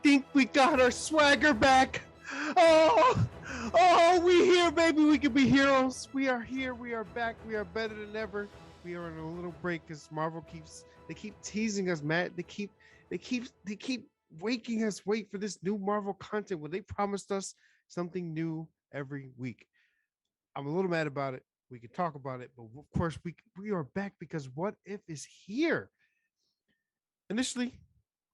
think we got our swagger back. We here, baby. We can be heroes. We are here. We are back. We are better than ever. We are in a little break because Marvel they keep teasing us, Matt. They keep waking us wait for this new Marvel content when they promised us something new every week. I'm a little mad about it. We could talk about it, but of course we are back because What If is here. Initially,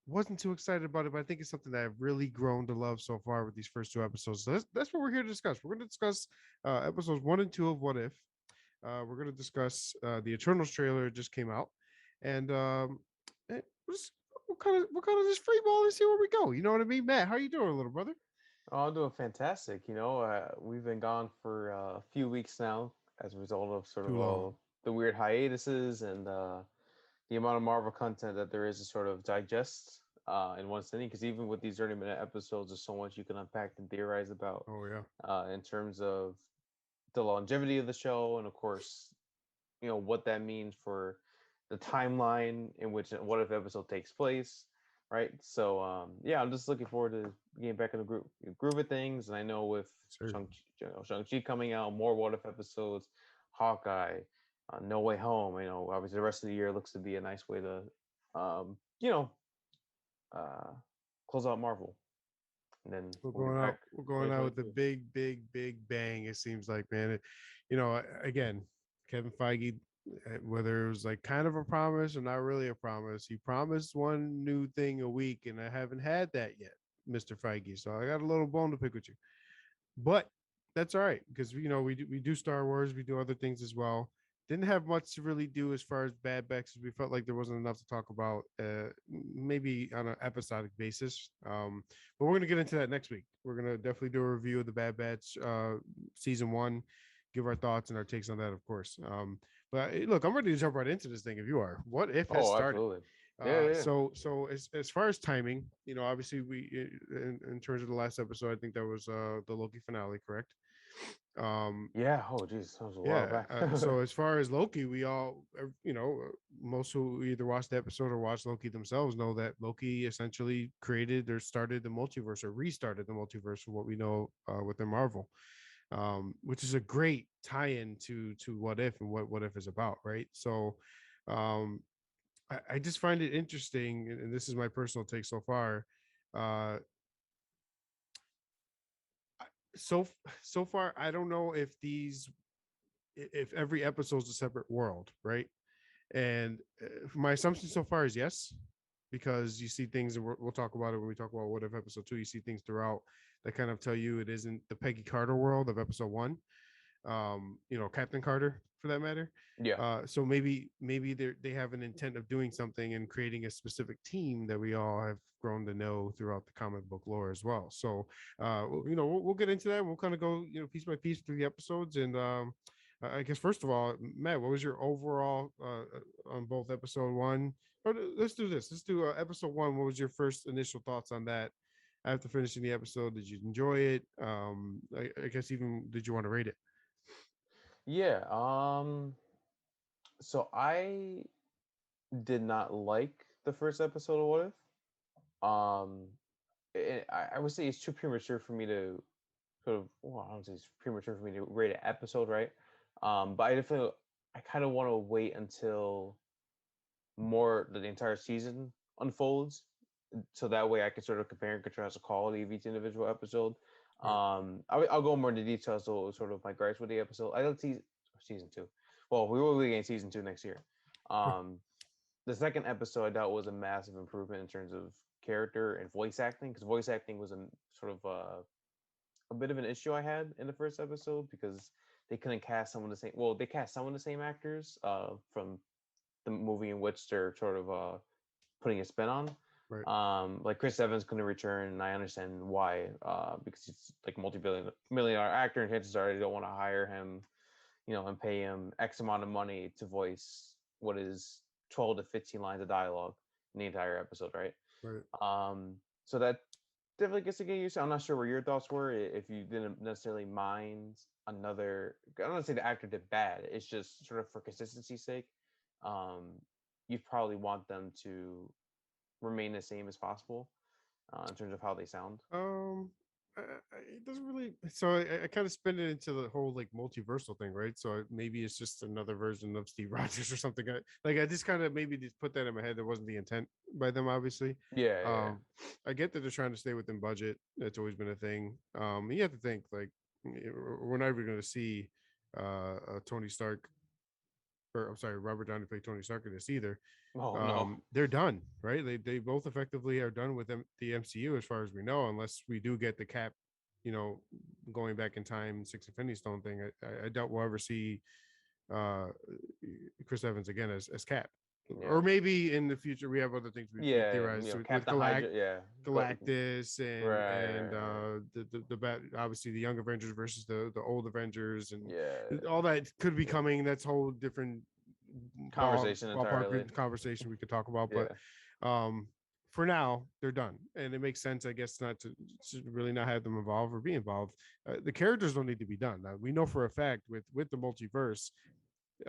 wasn't too excited about it, but I think it's something that I've really grown to love so far with these first two episodes. So that's what we're here to discuss. We're going to discuss episodes 1 and 2 of What If. We're going to discuss the Eternals trailer just came out, and we'll kind of just free ball and see where we go. You know what I mean, Matt? How you doing, little brother? Oh, I'm doing fantastic. We've been gone for a few weeks now as a result of sort Too of long. all the weird hiatuses and the amount of Marvel content that there is to sort of digest in one sitting. Because even with these 30-minute episodes, there's so much you can unpack and theorize about Oh yeah. in terms of the longevity of the show and, of course, what that means for the timeline in which what if episode takes place, right? So yeah, I'm just looking forward to getting back in the groove of things. And I know with Sure. Shang-Chi coming out, more what if episodes, Hawkeye, No Way Home, obviously the rest of the year looks to be a nice way to um, you know uh, close out Marvel, and then We're we'll be going back out. We're going out with a 2022. big bang. It seems like, man. Again, Kevin Feige, whether it was like kind of a promise or not really a promise, he promised one new thing a week, and I haven't had that yet, Mr. Feige. So I got a little bone to pick with you, but that's all right because we do Star Wars, we do other things as well. Didn't have much to really do as far as Bad Batch. We felt like there wasn't enough to talk about, maybe on an episodic basis. But we're gonna get into that next week. We're gonna definitely do a review of the Bad Batch season one, give our thoughts and our takes on that, of course. But look, I'm ready to jump right into this thing. If you are, What If has Oh, started. absolutely. Yeah, yeah. So as far as timing, obviously in terms of the last episode, I think that was the Loki finale, correct? Yeah. Oh, geez, that was a while Yeah. back. So as far as Loki, we all, most who either watched the episode or watched Loki themselves know that Loki essentially created or started the multiverse or restarted the multiverse for what we know within Marvel, which is a great tie-in to What If and what If is about, right? So, um, I just find it interesting, and this is my personal take so far. Uh, so so far, I don't know if every episode is a separate world, right? And my assumption so far is yes, because you see things, and we'll talk about it when we talk about What If episode 2. You see things throughout that kind of tell you it isn't the Peggy Carter world of episode 1. Captain Carter for that matter. Yeah. So maybe they have an intent of doing something and creating a specific team that we all have grown to know throughout the comic book lore as well. So we'll get into that. And we'll kind of go piece by piece through the episodes. And I guess first of all, Matt, what was your overall on both episode 1? Or let's do this. Let's do episode 1. What was your first initial thoughts on that? After finishing the episode, did you enjoy it? I guess even did you want to rate it? Yeah. So I did not like the first episode of What If. I would say it's too premature for me to sort of. Well, I don't say it's premature for me to rate an episode, right? But I kind of want to wait until more the entire season unfolds, so that way I can sort of compare and contrast the quality of each individual episode. Right. I'll go more into details. So sort of my gripes with the episode. I like season 2. Well, we will be getting season 2 next year. Um, the second episode I thought was a massive improvement in terms of character and voice acting, because voice acting was a sort of a bit of an issue I had in the first episode because they couldn't cast some of the same. Well, they cast some of the same actors from the movie in which they're sort of putting a spin on. Right. Like Chris Evans couldn't return, and I understand why. Because he's like multi-million-dollar actor, and chances are they don't want to hire him, and pay him X amount of money to voice what is 12 to 15 lines of dialogue in the entire episode, right? Right. So that definitely gets to get used to. I'm not sure what your thoughts were. If you didn't necessarily mind another, I don't want to say the actor did bad. It's just sort of for consistency's sake. Um, you'd probably want them to remain the same as possible. in terms of how they sound. Um, it doesn't really. So I kind of spin it into the whole like multiversal thing, right? So maybe it's just another version of Steve Rogers or something. I just kind of maybe just put that in my head. That wasn't the intent by them, obviously. Yeah, yeah, Um, I get that they're trying to stay within budget. That's always been a thing. You have to think like we're not even going to see Tony Stark, or I'm sorry, Robert Downey play Tony Stark in this either. oh no. They're done, right? They both effectively are done with the MCU as far as we know, unless we do get the Cap, you know, going back in time, Six Infinity Stone thing. I doubt we'll ever see uh Chris Evans again as Cap, or Yeah, maybe in the future we have other things we yeah, theorize with Captain Hydra, yeah. Galactus and Right. the obviously the Young Avengers versus the old Avengers and Yeah, all that could be coming. That's whole different conversation entirely. ballpark conversation we could talk about. But Yeah, um, for now, they're done, and it makes sense, I guess, not to really not have them involved or be involved. The characters don't need to be done. We know for a fact with the multiverse,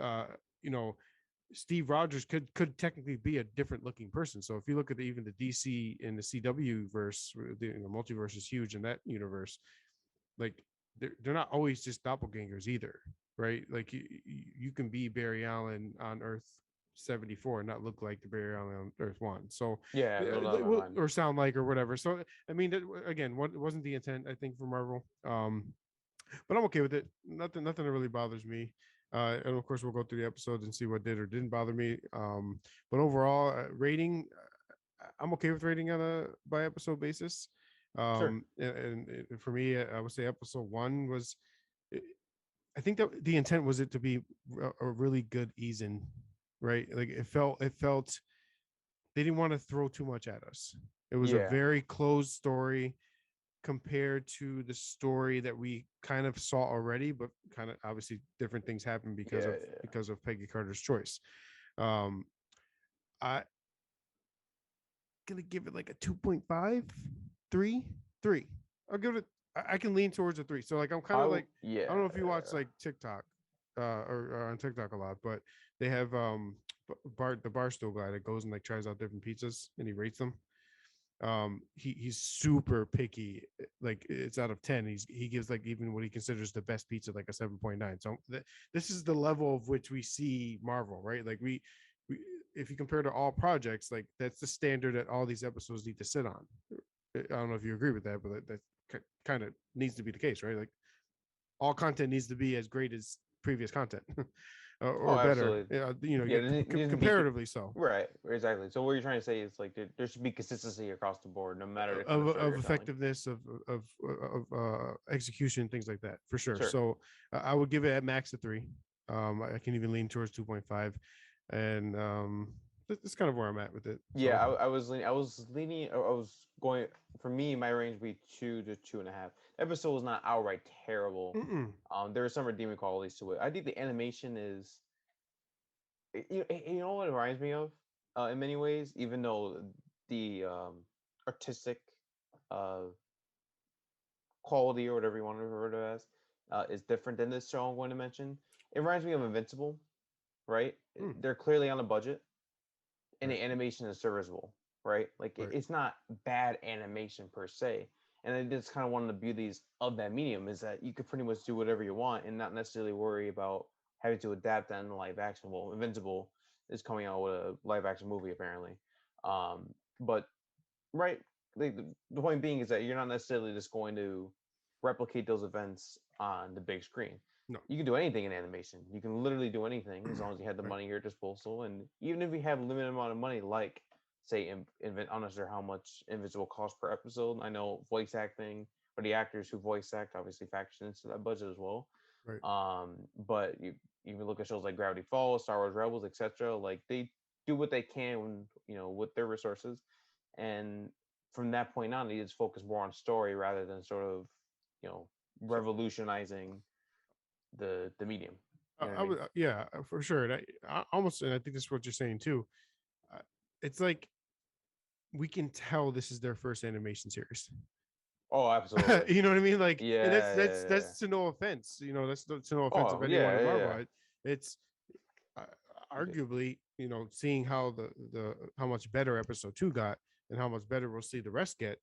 uh, you know, Steve Rogers could technically be a different looking person. So if you look at even the DC and the CW verse, the multiverse is huge in that universe. Like they're not always just doppelgangers either, right? Like you can be Barry Allen on Earth 74 and not look like the Barry Allen on Earth 1. So yeah, no doubt in my mind. or sound like or whatever. So I mean, again, what wasn't the intent, I think, for Marvel. But I'm okay with it. Nothing that really bothers me. And of course, we'll go through the episodes and see what did or didn't bother me. But overall, rating, I'm okay with rating on a by episode basis. Sure. And for me, I would say episode one was. I think that the intent was it to be a really good ease in, right? Like it felt they didn't want to throw too much at us. It was a Yeah, very closed story compared to the story that we kind of saw already, but kind of obviously different things happened yeah, yeah. because of Peggy Carter's choice. Um, I gonna give it like a 2.5, 3, 3. I'll give it. I can lean towards a 3. So like I'm kind of like I Yeah, don't know if you watch like TikTok, or on TikTok a lot, but they have Bart the Barstool guy that goes and like tries out different pizzas and he rates them. He's super picky, like it's out of 10. He gives like even what he considers the best pizza like a 7.9. So this is the level of which we see Marvel, right? Like we if you compare to all projects, like that's the standard that all these episodes need to sit on. I don't know if you agree with that, but that kind of needs to be the case, right? Like all content needs to be as great as previous content oh, or better, absolutely. Yeah, it needs to be comparatively so. right, exactly. So what you're trying to say is like there should be consistency across the board, no matter the kind of story Of you're telling. effectiveness of execution, things like that, for sure. Sure. So I would give it at max a 3. I can even lean towards 2.5, and that's kind of where I'm at with it. Yeah, So I was leaning. I was going for me. My range would be 2 to 2.5. The episode was not outright terrible. mm-mm. There were some redeeming qualities to it. I think the animation is. You know what it reminds me of, in many ways, even though the artistic uh quality or whatever you want to refer to it as is different than this show I'm going to mention. It reminds me of Invincible, right? Mm, They're clearly on a budget and right, the animation is serviceable, right? Like right. it's not bad animation per se. And I just kind of one of the beauties of that medium is that you could pretty much do whatever you want and not necessarily worry about having to adapt that in live action. Well, Invincible is coming out with a live action movie apparently, but right, the point being is that you're not necessarily just going to replicate those events on the big screen. No, You can do anything in animation. You can literally do anything as long as you have the right. money at your disposal. And even if you have a limited amount of money, like say, I'm not sure how much Invisible costs per episode. I know voice acting or the actors who voice act obviously factor into that budget as well. Right. But you even look at shows like Gravity Falls, Star Wars Rebels, etc. Like they do what they can, with their resources, and from that point on, they just focus more on story rather than sort of, you know, So revolutionizing the medium. You know what I I mean? would, yeah, for sure. And I almost, and I think this is what you're saying too. Uh, it's like we can tell this is their first animation series. Oh, absolutely. You know what I mean? Like, and Yeah, yeah. that's to no offense. That's to no offense of Oh, anyone yeah, in yeah, Marvel. yeah. It's uh, Okay. arguably, seeing how the how much better episode 2 got, and how much better we'll see the rest get,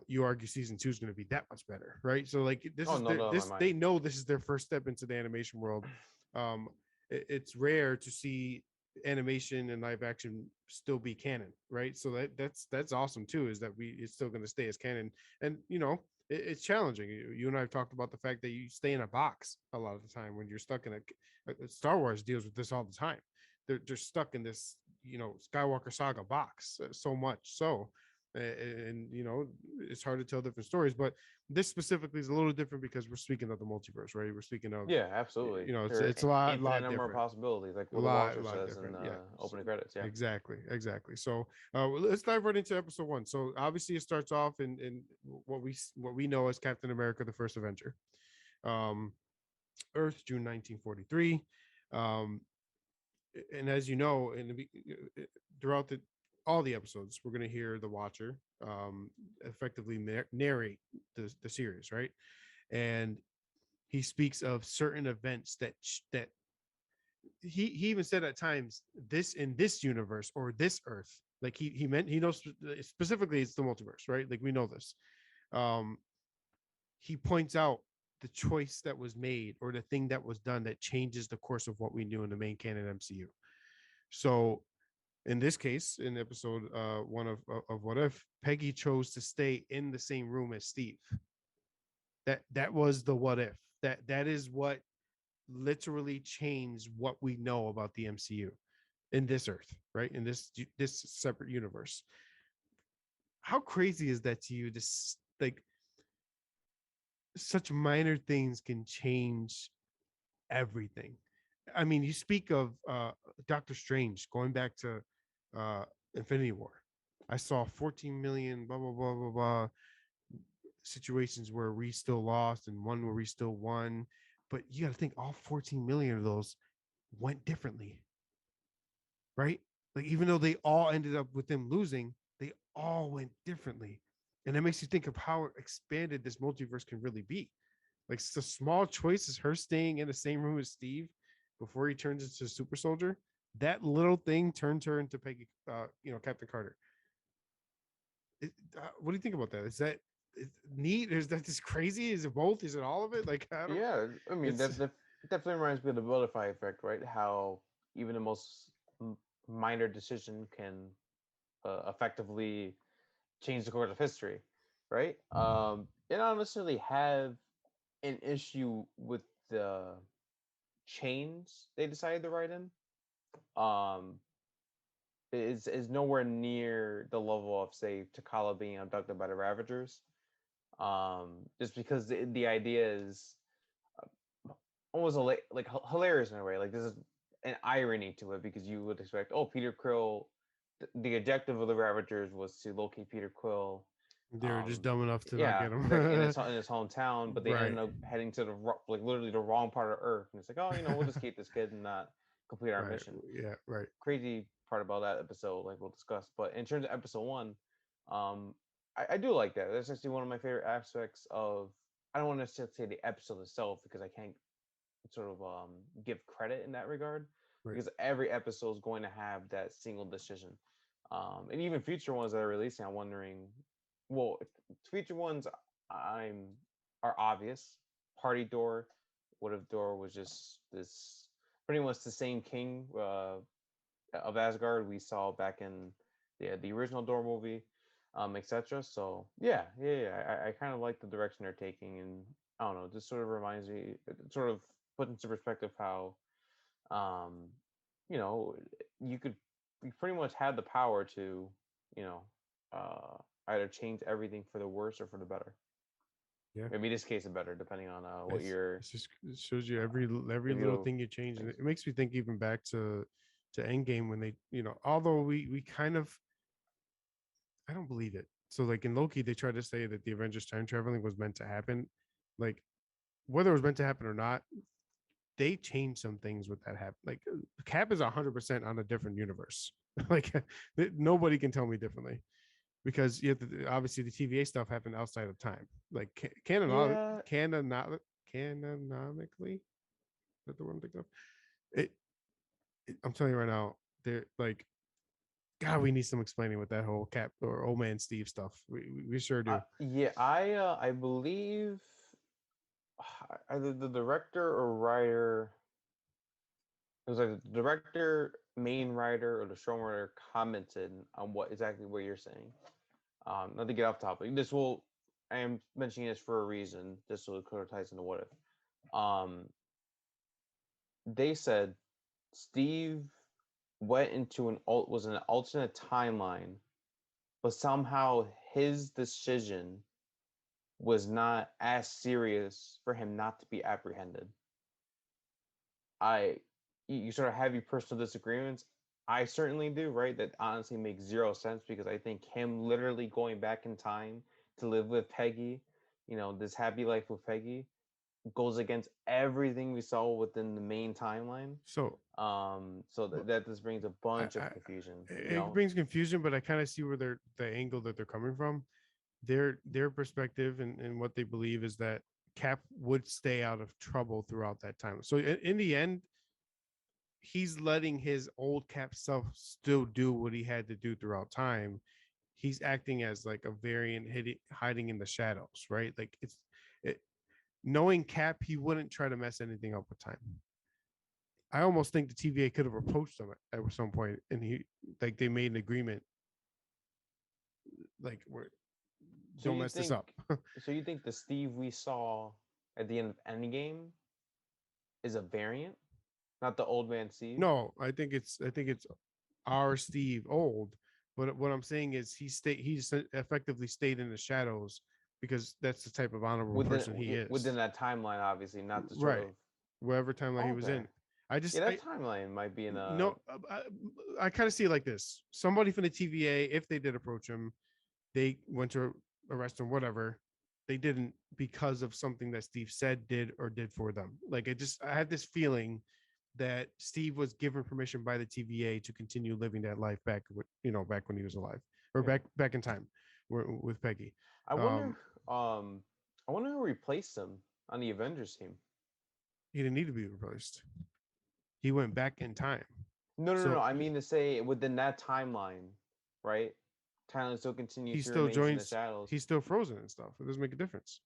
you argue season 2 is going to be that much better, right? So like this Oh, is no their doubt in my this mind. they know this is their first step into the animation world. It's rare to see animation and live action still be canon, right? So that's awesome too, is that it's still going to stay as canon. And it's challenging. You and I have talked about the fact that you stay in a box a lot of the time when you're stuck in a Star Wars deals with this all the time. They're stuck in this Skywalker saga box so much so, and it's hard to tell different stories. But this specifically is a little different because we're speaking of the multiverse, right? We're speaking of, Yeah, absolutely. There it's are a lot infinite number of different, possibilities, like what the Watcher lot says in different. Yeah. So, opening credits. Yeah. exactly. So let's dive right into episode 1. So obviously it starts off in what we know as Captain America: The First Avenger. Um, Earth, June 1943. Um, and as you know, throughout all the episodes, we're going to hear the Watcher effectively narrate the series, right? And he speaks of certain events that he even said at times, this in this universe or this Earth, like he meant, he knows specifically it's the multiverse, right? Like we know this. Um, he points out the choice that was made or the thing that was done that changes the course of what we knew in the main canon MCU. So in this case, in episode 1 of What If, Peggy chose to stay in the same room as Steve. That was the what if. That is what literally changed what we know about the MCU in this Earth, right? In this separate universe. How crazy is that to you? This, like, such minor things can change everything. I mean, you speak of Doctor Strange going back to uh, Infinity War. I saw 14 million, blah, blah, blah, blah, blah, situations where we still lost and one where we still won. But you got to think all 14 million of those went differently, right? Like, even though they all ended up with them losing, they all went differently. And that makes you think of how expanded this multiverse can really be. Like, the small choices, her staying in the same room as Steve before he turns into a super soldier, that little thing turned her into Peggy, Captain Carter. What do you think about that? Is that neat? Is that just crazy? Is it both? Is it all of it? Like, I don't. Yeah, I mean It's that definitely reminds me of the butterfly effect, right? How even the most minor decision can effectively change the course of history, right? And I don't necessarily have an issue with the chains they decided to write in. Um, is nowhere near the level of, say, T'Challa being abducted by the Ravagers. Just because the idea is almost like hilarious in a way. Like, this is an irony to it because you would expect, oh, Peter Quill. The objective of the Ravagers was to locate Peter Quill. they were just dumb enough to not Yeah, get like him. in his hometown, but they Right. ended up heading to like literally the wrong part of Earth, and it's like, oh, we'll just keep this kid and not complete our Right. mission. Yeah. Right. Crazy part about that episode, like we'll discuss. But in terms of episode 1, um, I do like that. That's actually one of my favorite aspects of. I don't want to necessarily say the episode itself because I can't sort of give credit in that regard Right. because every episode is going to have that single decision, and even future ones that are releasing. I'm wondering, well, future ones I'm are obvious. Party Door, what if Door was just this pretty much the same king of Asgard we saw back in the original Door movie, etc. So yeah. I kind of like the direction they're taking, and I don't know, just sort of reminds me, it sort of put into perspective how, um, you know, you pretty much have the power to, you know, either change everything for the worse or for the better. Yeah. Maybe this case is better, depending on what It's just, it shows you every your little view of thing you change, and things. it makes me think even back to Endgame when they, although we kind of, I don't believe it. So like in Loki, they tried to say that the Avengers time traveling was meant to happen. Like, whether it was meant to happen or not, they changed some things with that happen. Like, Cap is 100% on a different universe. Like, nobody can tell me differently, because you have to, obviously the TVA stuff happened outside of time. Like, Yeah, canonically, is that the one I'm thinking of? It, I'm telling you right now, they're like, God, we need some explaining with that whole Cap or Old Man Steve stuff. We sure do. Yeah, I believe either the director or writer, it was like the director, main writer, or the showrunner commented on what exactly what you're saying. Not to get off topic. I am mentioning this for a reason. This will kind of ties into what if. They said Steve went into was an alternate timeline, but somehow his decision was not as serious for him not to be apprehended. I you sort of have your personal disagreements. I certainly do, right? That honestly makes zero sense because I think him literally going back in time to live with Peggy, this happy life with Peggy, goes against everything we saw within the main timeline. So So that just brings a bunch of I confusion. it brings confusion, but I kind of see where the angle that they're coming from. Their perspective and what they believe is that Cap would stay out of trouble throughout that time. So in the end, he's letting his old Cap self still do what he had to do throughout time. He's acting as like a variant hiding in the shadows, right? Like it, knowing Cap, he wouldn't try to mess anything up with time. I almost think the TVA could have approached him at some point, and they made an agreement, like, where So don't you mess this think up. so you think the Steve we saw at the end of Endgame is a variant, not the old man Steve? No, I think it's our Steve old, but what I'm saying is he's effectively stayed in the shadows because that's the type of honorable person he Within is. that timeline, obviously, not the sort Right, of wherever timeline he was okay. in. I Yeah, just that I timeline might be in a no I kind of see it like this. Somebody from the TVA, if they did approach him, they went to arrest him, whatever. They didn't because of something that Steve said, did, or did for them. Like I had this feeling that Steve was given permission by the TVA to continue living that life back, back when he was alive, or yeah. back in time, with Peggy. I wonder Um, I wonder who replaced him on the Avengers team. he didn't need to be replaced. He went back in time, No. so I mean to say within that timeline, right? Timeline still he continues to still remains in the joins. shadows. He's still frozen and stuff. It doesn't make a difference.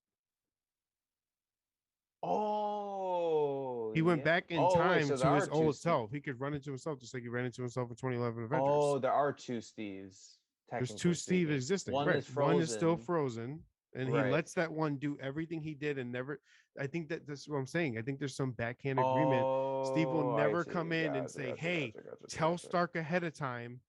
Oh He went yeah. back in Oh wait, time so there to are his two old Steve. self. He could run into himself just like he ran into himself in 2011 Avengers. Oh, there are two Steves, There's two technically Steve speaking. existing, One right? is One is still frozen, frozen, and he right? lets that one do everything he did and never. I think that's what I'm saying. I think there's some backhand agreement. Steve will Oh, I never come see. in and Gotcha, say, gotcha, "Hey, gotcha, gotcha, tell gotcha. Stark ahead of time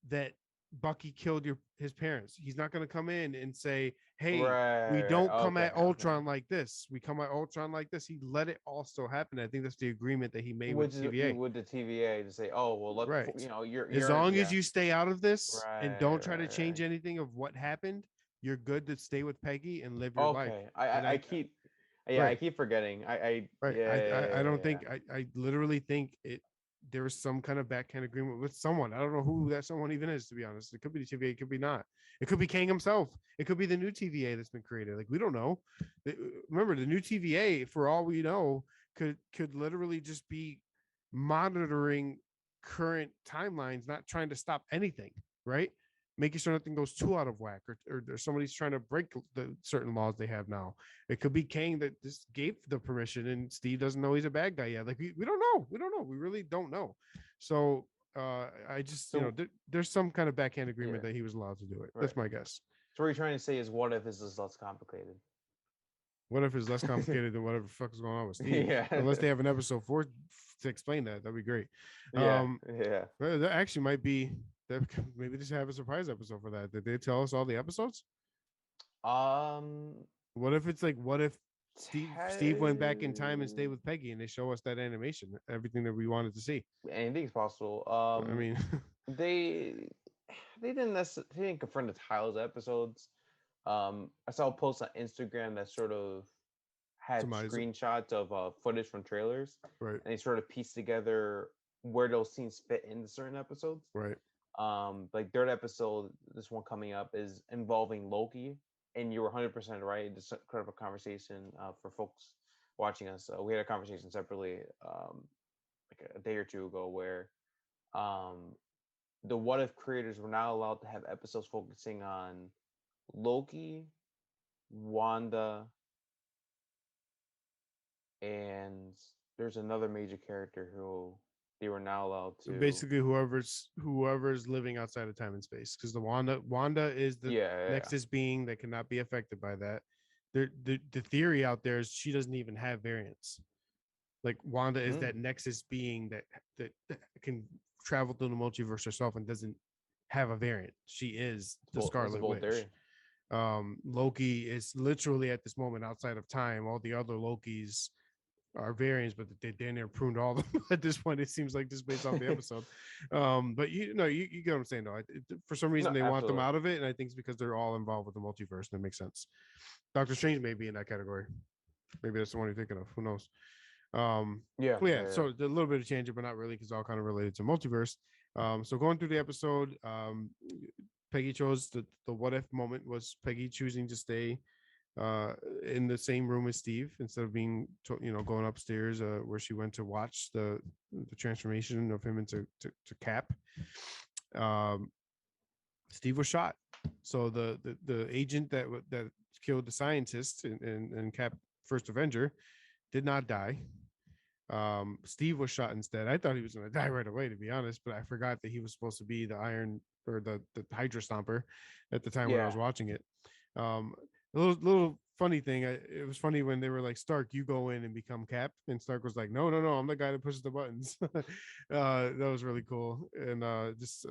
that Bucky killed his parents." He's not going to come in and say, "Hey, we Right. don't come Okay. at Okay. Ultron like this. We come at Ultron like this." He let it all still happen. I think that's the agreement that he made with Which the is TVA. with the TVA to say, oh well, look, Right. As you're long as yeah. you stay out of this and Right. don't try to Right. change Right. anything of what happened, you're good to stay with Peggy and live your life. Okay. And I keep yeah, I right, keep forgetting. right. Yeah, I don't yeah, think I literally think there was some kind of backhand agreement with someone. I don't know who that someone even is, to be honest. It could be the TVA, it could be not. It could be Kang himself. It could be the new TVA that's been created. Like, we don't know. Remember, the new TVA, for all we know, could literally just be monitoring current timelines, not trying to stop anything, right? Making sure nothing goes too out of whack, or somebody's trying to break the certain laws they have now. It could be Kang that just gave the permission and Steve doesn't know he's a bad guy yet. Like, we don't know. We don't know. We really don't know. So I just, So there's some kind of backhand agreement yeah, that he was allowed to do it. right. That's my guess. So what you're trying to say is, what if this is less complicated? What if it's less complicated than whatever the fuck is going on with Steve? Yeah. Unless they have an episode 4 to explain that, that'd be great. Yeah. Yeah. That actually might be that. Maybe they should have a surprise episode for that. Did they tell us all the episodes? Um. What if it's like, what if Steve went back in time and stayed Te- with Peggy and they show us that animation, everything that we wanted to see? Anything's possible. I mean, They they didn't confirm the titles of episodes. I saw a post on Instagram that sort of had surmise it, screenshots of footage from trailers, right? and they sort of pieced together where those scenes fit into certain episodes. Right. Like third episode, this one coming up is involving Loki, and you were 100% right. Just kind of a conversation for folks watching us. We had a conversation separately, like a day or two ago, where um the What If creators were not allowed to have episodes focusing on Loki, Wanda, and there's another major character who they were not allowed to. Basically whoever's living outside of time and space, because the Wanda is the Yeah, yeah, yeah. nexus being that cannot be affected by that. The theory out there is she doesn't even have variants. Like Wanda is that Mm, nexus being that can travel through the multiverse herself and doesn't have a variant. She is the it's a Scarlet bold Witch. theory. Loki is literally at this moment outside of time. All the other Lokis are variants, but they damn near pruned all of them at this point. It seems like just based off the episode. But you know, you get what I'm saying though. For some reason, No, they want them absolutely. out of it, and I think it's because they're all involved with the multiverse, and it makes sense. Doctor Strange may be in that category. Maybe that's the one you're thinking of. Who knows? Yeah, Well, yeah. yeah, So yeah. a little bit of change, but not really, because all kind of related to multiverse. So going through the episode, Peggy chose the what if moment was Peggy choosing to stay in the same room as Steve instead of being going upstairs where she went to watch the transformation of him into to Cap. Um, Steve was shot, so the agent that killed the scientist and Cap First Avenger did not die. Steve was shot instead. I thought he was going to die right away, to be honest, but I forgot that he was supposed to be the Iron or the Hydra Stomper at the time when I was Yeah. watching it. Um, a little funny thing. It was funny when they were like, Stark, you go in and become Cap, and Stark was like, no, no, no, I'm the guy that pushes the buttons. That was really cool, and just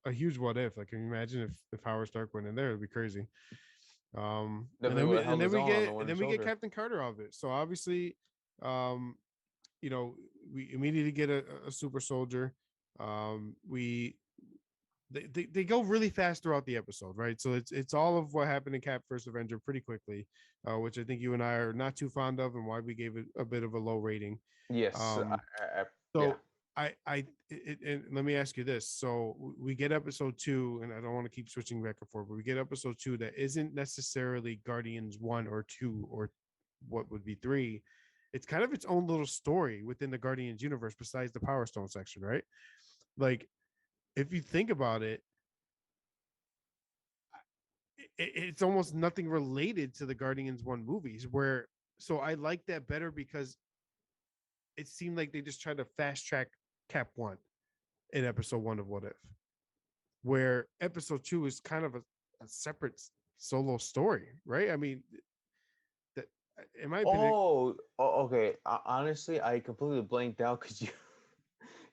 a huge what if. Like, can you imagine if Howard Stark went in there? It'd be crazy. And Definitely then would we have and held then his we own on the get and Winter then we get Soldier. Captain Carter of it. So obviously, um, you know, we immediately get a super soldier. We they go really fast throughout the episode, right? So it's all of what happened in Cap First Avenger pretty quickly, which I think you and I are not too fond of, and why we gave it a bit of a low rating. Yes. Um, Yeah. so and let me ask you this: so we get episode two, and I don't want to keep switching back and forth, but we get episode two that isn't necessarily Guardians one or two or what would be three. It's kind of its own little story within the Guardians universe, besides the Power Stone section, right? Like if you think about it, it's almost nothing related to the Guardians one movies. Where so I like that better because it seemed like they just tried to fast track Cap one in episode one of What If, where episode two is kind of a separate solo story, right? I mean, that in my opinion, Okay. Honestly, I completely blanked out because you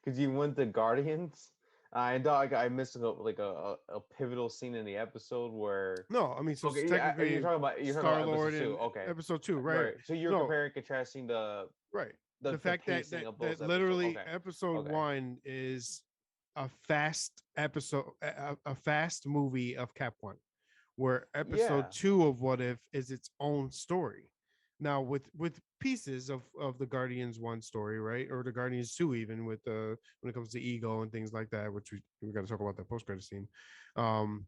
because you went to Guardians. I thought like, I missed a pivotal scene in the episode where. no, I mean, so Okay, yeah, technically you're talking Star about Lord episode two. in Okay, episode two, right? right. So you're No, comparing contrasting right. the The the fact that pacing that of that both episodes. literally Okay, episode okay, one is a fast episode, a fast movie of Cap One, where episode yeah, two of What If is its own story. Now with pieces of the Guardians one story, right, or the Guardians two, even with the when it comes to ego and things like that, which we got to talk about that post credit scene. Um,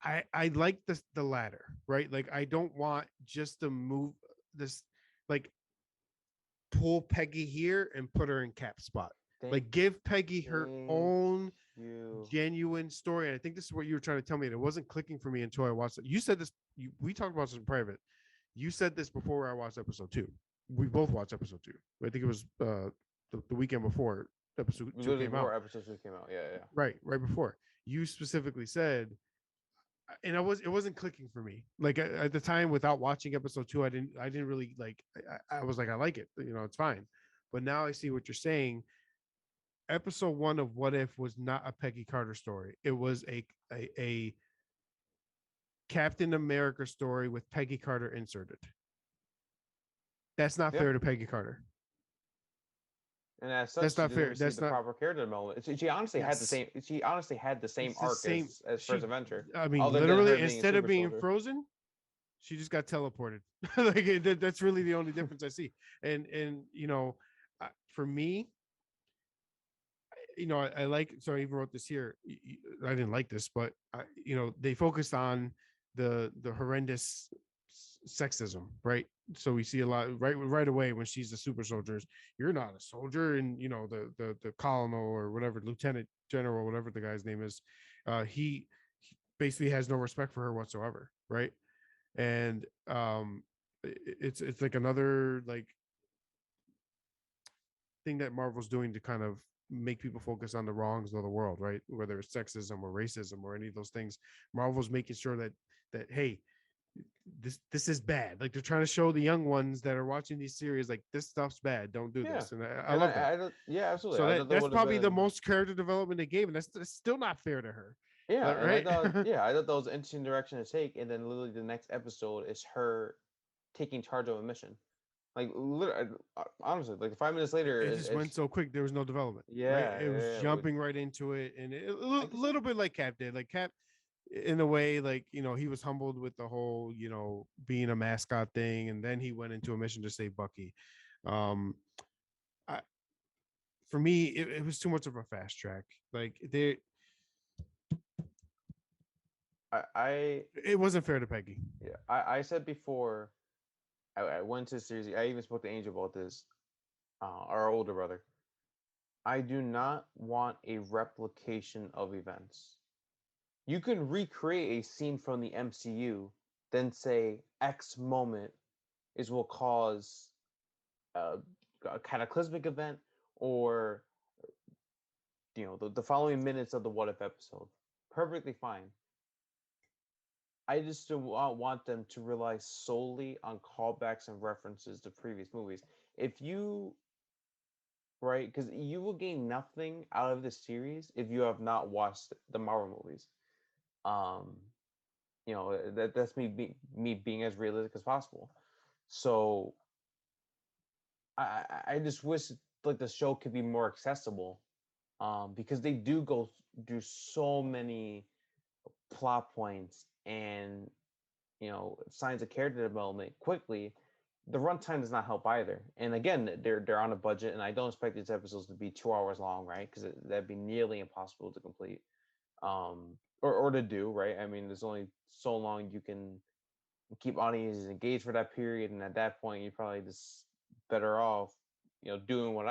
I I like the latter, right? Like I don't want just to move this, like pull Peggy here and put her in Cap spot. thank Like give Peggy her thank own you. genuine story. And I think this is what you were trying to tell me. And it wasn't clicking for me until I watched it. You said this. We talked about this in private. You said this before I watched episode two. We both watched episode two. I think it was the weekend before episode two Literally came out. before episode two came out. Yeah, yeah. Right before. You specifically said, and it wasn't clicking for me. Like at the time, without watching episode two, I didn't really like. I was like, I like it. It's fine. But now I see what you're saying. Episode one of What If was not a Peggy Carter story. It was a Captain America story with Peggy Carter inserted. That's not Yeah. fair to Peggy Carter. And as That's such, she not didn't fair. receive That's the not. proper character development. She honestly had the Yes, same. She honestly had the same it's the arc same. as First She, Avenger, I mean, other than literally, her being a instead of super being soldier. frozen, she just got teleported. That's really the only difference I see. And for me, I like. So I even wrote this here. I didn't like this, but they focused on the horrendous sexism, right? So we see a lot right away when she's a super soldier. You're not a soldier, and the colonel or whatever, lieutenant general, whatever the guy's name is, he basically has no respect for her whatsoever, right? And it's like another like thing that Marvel's doing to kind of make people focus on the wrongs of the world, right? Whether it's sexism or racism or any of those things, Marvel's making sure that hey, this is bad. Like they're trying to show the young ones that are watching these series like this stuff's bad. Don't do Yeah, this, and I and love that. I don't. Yeah, absolutely. So I thought that that's would have probably the been. most character development they gave, and that's still not fair to her, Yeah, and I right? thought. Yeah, I thought that was an interesting direction to take. And then literally the next episode is her taking charge of a mission. Like literally, honestly, like 5 minutes later, It just went it's so quick. There was no development, right? yeah, It was yeah, yeah. jumping right into it, and a I guess little bit like Cap did. Like Cap, in a way, like he was humbled with the whole being a mascot thing, and then he went into a mission to save Bucky. Um, I, for me, it was too much of a fast track. Like I it wasn't fair to Peggy. yeah, I said before I went to the series. I even spoke to Angel about this, our older brother. I do not want a replication of events. You can recreate a scene from the MCU, then say X moment is what cause a, a cataclysmic event, or the following minutes of the What If episode. Perfectly fine. I just don't want them to rely solely on callbacks and references to previous movies. If you right, because you will gain nothing out of this series if you have not watched the Marvel movies. Um, that's me being as realistic as possible. So I just wish like the show could be more accessible, because they do go do so many plot points and signs of character development quickly. The runtime does not help either. And again, they're on a budget, and I don't expect these episodes to be 2 hours long, right? Because that'd be nearly impossible to complete, or to do, right? I mean, there's only so long you can keep audiences engaged for that period, and at that point, you're probably just better off, doing what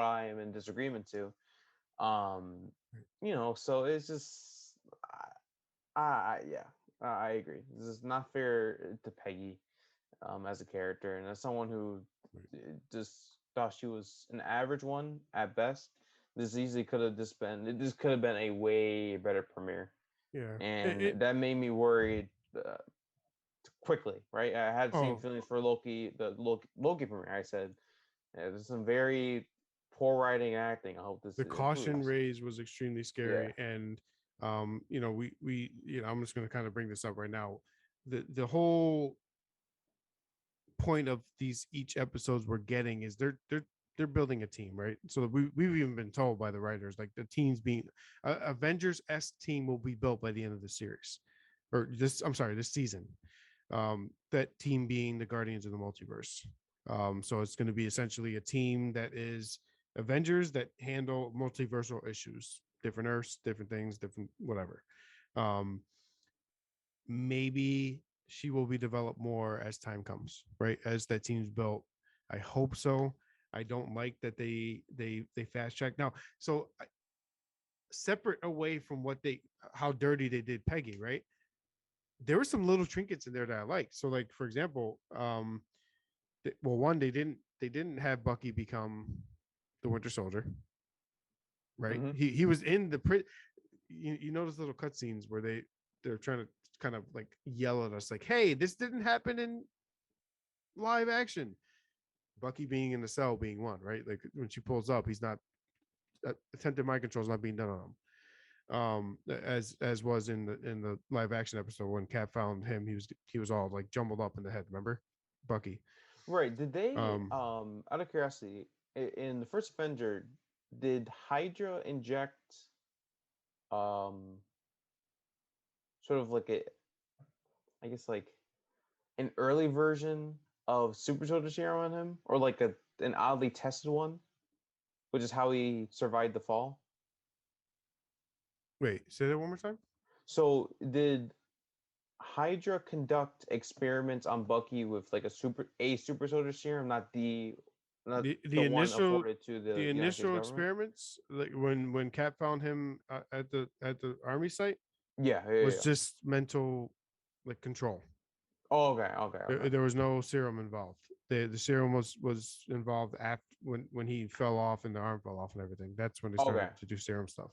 I am in disagreement to. Um, so it's just, yeah, I agree. This is not fair to Peggy, as a character, and as someone who just thought she was an average one at best. This easily could have just been. This could have been a way better premiere, Yeah. and that made me worried. Quickly, right? I had the same Oh, feelings for Loki, the Loki premiere. I said, yeah, there's some very poor writing and acting. I hope this the caution improves. raised was extremely Yeah. scary, and we I'm just going to kind of bring this up right now. The whole point of these each episodes we're getting is they're building a team, right? So we've even been told by the writers like the teams being Avengers S team will be built by the end of the series, or this I'm sorry, this season. That team being the Guardians of the Multiverse. So it's going to be essentially a team that is Avengers that handle multiversal issues, different Earths, different things, different whatever. Um, Maybe she will be developed more as time comes, right? As that team's built. I hope so. I don't like that they fast track now. So separate away from what they how dirty they did Peggy, right? There were some little trinkets in there that I liked. So like for example, well one they didn't have Bucky become the Winter Soldier, right? Mm-hmm. He was in the you notice little cutscenes where they're trying to kind of like yell at us like, hey, this didn't happen in live action. Bucky being in the cell being one, right? Like when she pulls up, he's not attempted mind control is not being done on him. As was in the live action episode when Cap found him, he was all like jumbled up in the head. Remember, Bucky. Right. Did they, Um, out of curiosity, in the first Avenger, did Hydra inject um sort of like I guess like an early version of Super Soldier Serum on him, or like an oddly tested one, which is how he survived the fall? Wait, say that one more time. So did Hydra conduct experiments on Bucky with like a super soldier serum, not the The one initial afforded to the the United States initial government? experiments, like when Cap found him at the army site, Yeah, yeah, was yeah. just mental like control. Oh, okay, okay, okay. There was no serum involved. The serum was involved after when he fell off and the arm fell off and everything. That's when they Okay, started to do serum stuff.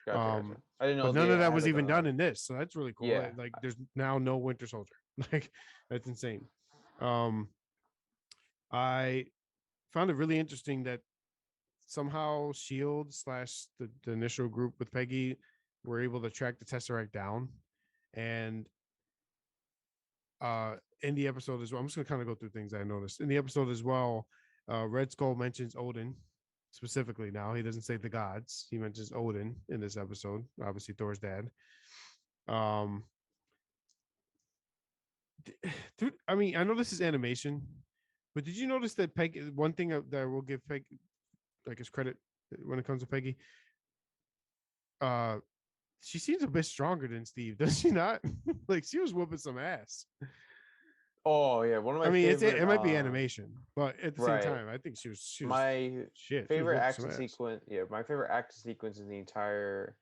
gotcha, gotcha. Um, I didn't know but they none of that had was like even a done in this, so that's really cool. yeah. Like there's now no Winter Soldier. Like that's insane. Um, I found it really interesting that somehow Shield slash the initial group with Peggy were able to track the Tesseract down, and in the episode as well, I'm just gonna kind of go through things I noticed in the episode as well. Red Skull mentions Odin specifically. Now he doesn't say the gods; he mentions Odin in this episode. Obviously, Thor's dad. Um, dude, I mean, I know this is animation, but did you notice that Peggy? One thing that I will give Peggy like his credit when it comes to Peggy, uh, she seems a bit stronger than Steve, does she not? Like she was whooping some ass. Oh yeah, one of I my mean, favorite it might be animation, but at the same right. time, I think she was My shit. She was favorite whooping some action ass. sequence, yeah, my favorite action sequence in the entire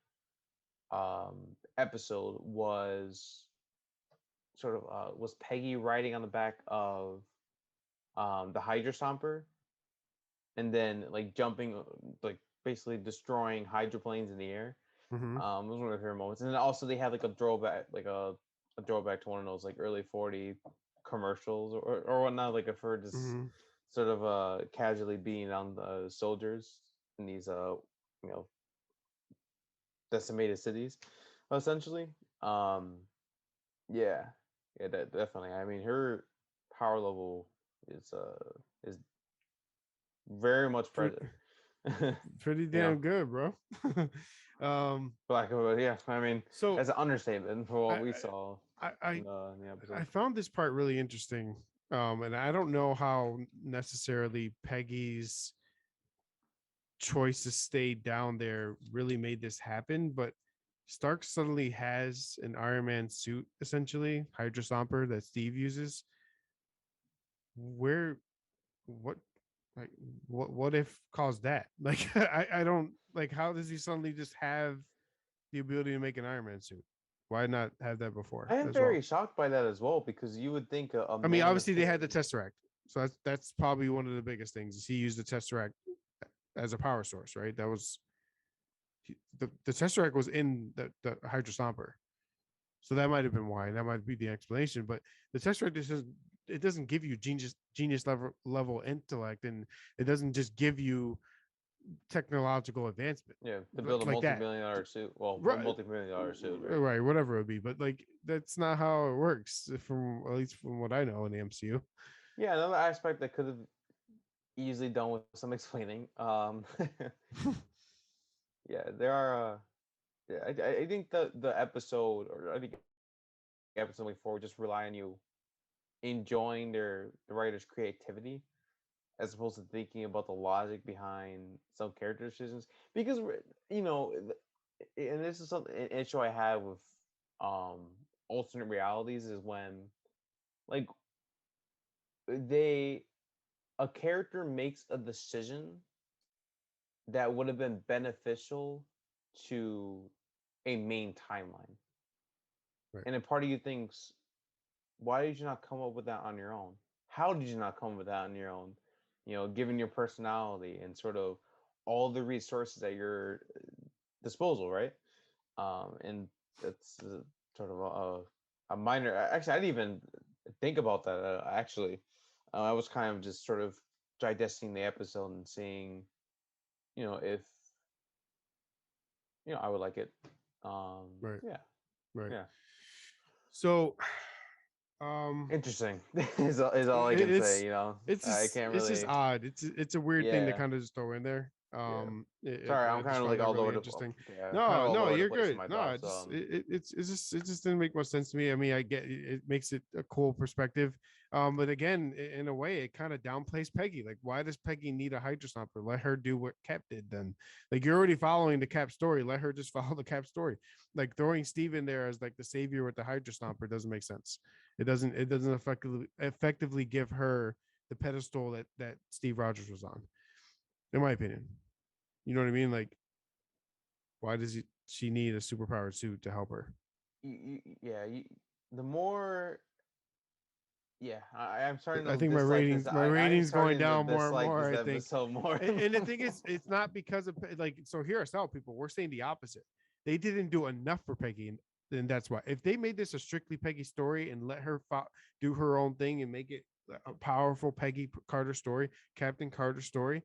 episode was was Peggy riding on the back of the Hydra Stomper and then like jumping like basically destroying hydroplanes in the air. Mm-hmm. It was one of my favorite moments. And then also they had like a throwback, like a throwback to one of those like early 40 commercials or whatnot, like if her just Mm-hmm. sort of casually being on the soldiers in these you know decimated cities, essentially. Um, yeah, yeah, definitely. I mean, her power level is very much Pretty, present. pretty you know, damn good, bro. um, black yeah. I mean, so that's an understatement for what I, we saw I, I, in the episode. I found this part really interesting. And I don't know how necessarily Peggy's choice to stay down there really made this happen, but Stark suddenly has an Iron Man suit, essentially, Hydra Stomper that Steve uses. Where what like what if caused that? Like I don't like how does he suddenly just have the ability to make an Iron Man suit? Why not have that before I am as well? very shocked by that as well because you would think a I mean, man of obviously they had the his Tesseract, so that's probably one of the biggest things. Is he used the Tesseract as a power source, right? That was the Tesseract was in the Hydra Stomper, so that might have been why. That might be the explanation. But the Tesseract it doesn't give you genius level intellect, and it doesn't just give you technological advancement yeah to build a like that. multi-million dollar suit. Well, a Right, multi-million dollar suit, right? right, whatever it would be. But like that's not how it works, from at least from what I know in the MCU. Yeah, another aspect that could have easily done with some explaining. Yeah, there are. Yeah, I think the episode or I think episode going forward just rely on you enjoying the writer's creativity as opposed to thinking about the logic behind some character decisions because you know and this is something an issue I have with um alternate realities is when like they a character makes a decision that would have been beneficial to a main timeline. Right. And a part of you thinks, why did you not come up with that on your own? How did you not come up with that on your own? You know, given your personality and sort of all the resources at your disposal, right? And that's sort of a minor. Actually, I didn't even think about that. Actually, I was kind of just sort of digesting the episode and seeing, if I would like it. Right, Yeah, right. yeah. So, um, Interesting is all I can say. it's You know, it's I just can't it's just really. odd. It's a weird thing to Yeah, kind of just throw in there. Yeah. It, Sorry, I'm I just kind of found like that all really over the interesting. yeah, kind of No, all no, over the you're place in good. my No, thoughts. it just didn't make much sense to me. I mean, I get it, it makes it a cool perspective. But again, in a way, it kind of downplays Peggy. Like, why does Peggy need a Hydra Stomper? Let her do what Cap did then. Like, you're already following the Cap story. Let her just follow the Cap story. Like throwing Steve in there as like the savior with the Hydra Stomper doesn't make sense. It doesn't effectively give her the pedestal that Steve Rogers was on, in my opinion. You know what I mean? Like, why does she need a superpowered suit to help her? Yeah, the more yeah, I'm starting I to think my dislike this. ratings my I'm ratings going starting to down more and dislike more. this I think, episode more and the and thing is, more. it's not because of like. So here, us out people. We're saying the opposite. They didn't do enough for Peggy, and then that's why. If they made this a strictly Peggy story and let her do her own thing and make it a powerful Peggy Carter story, Captain Carter story,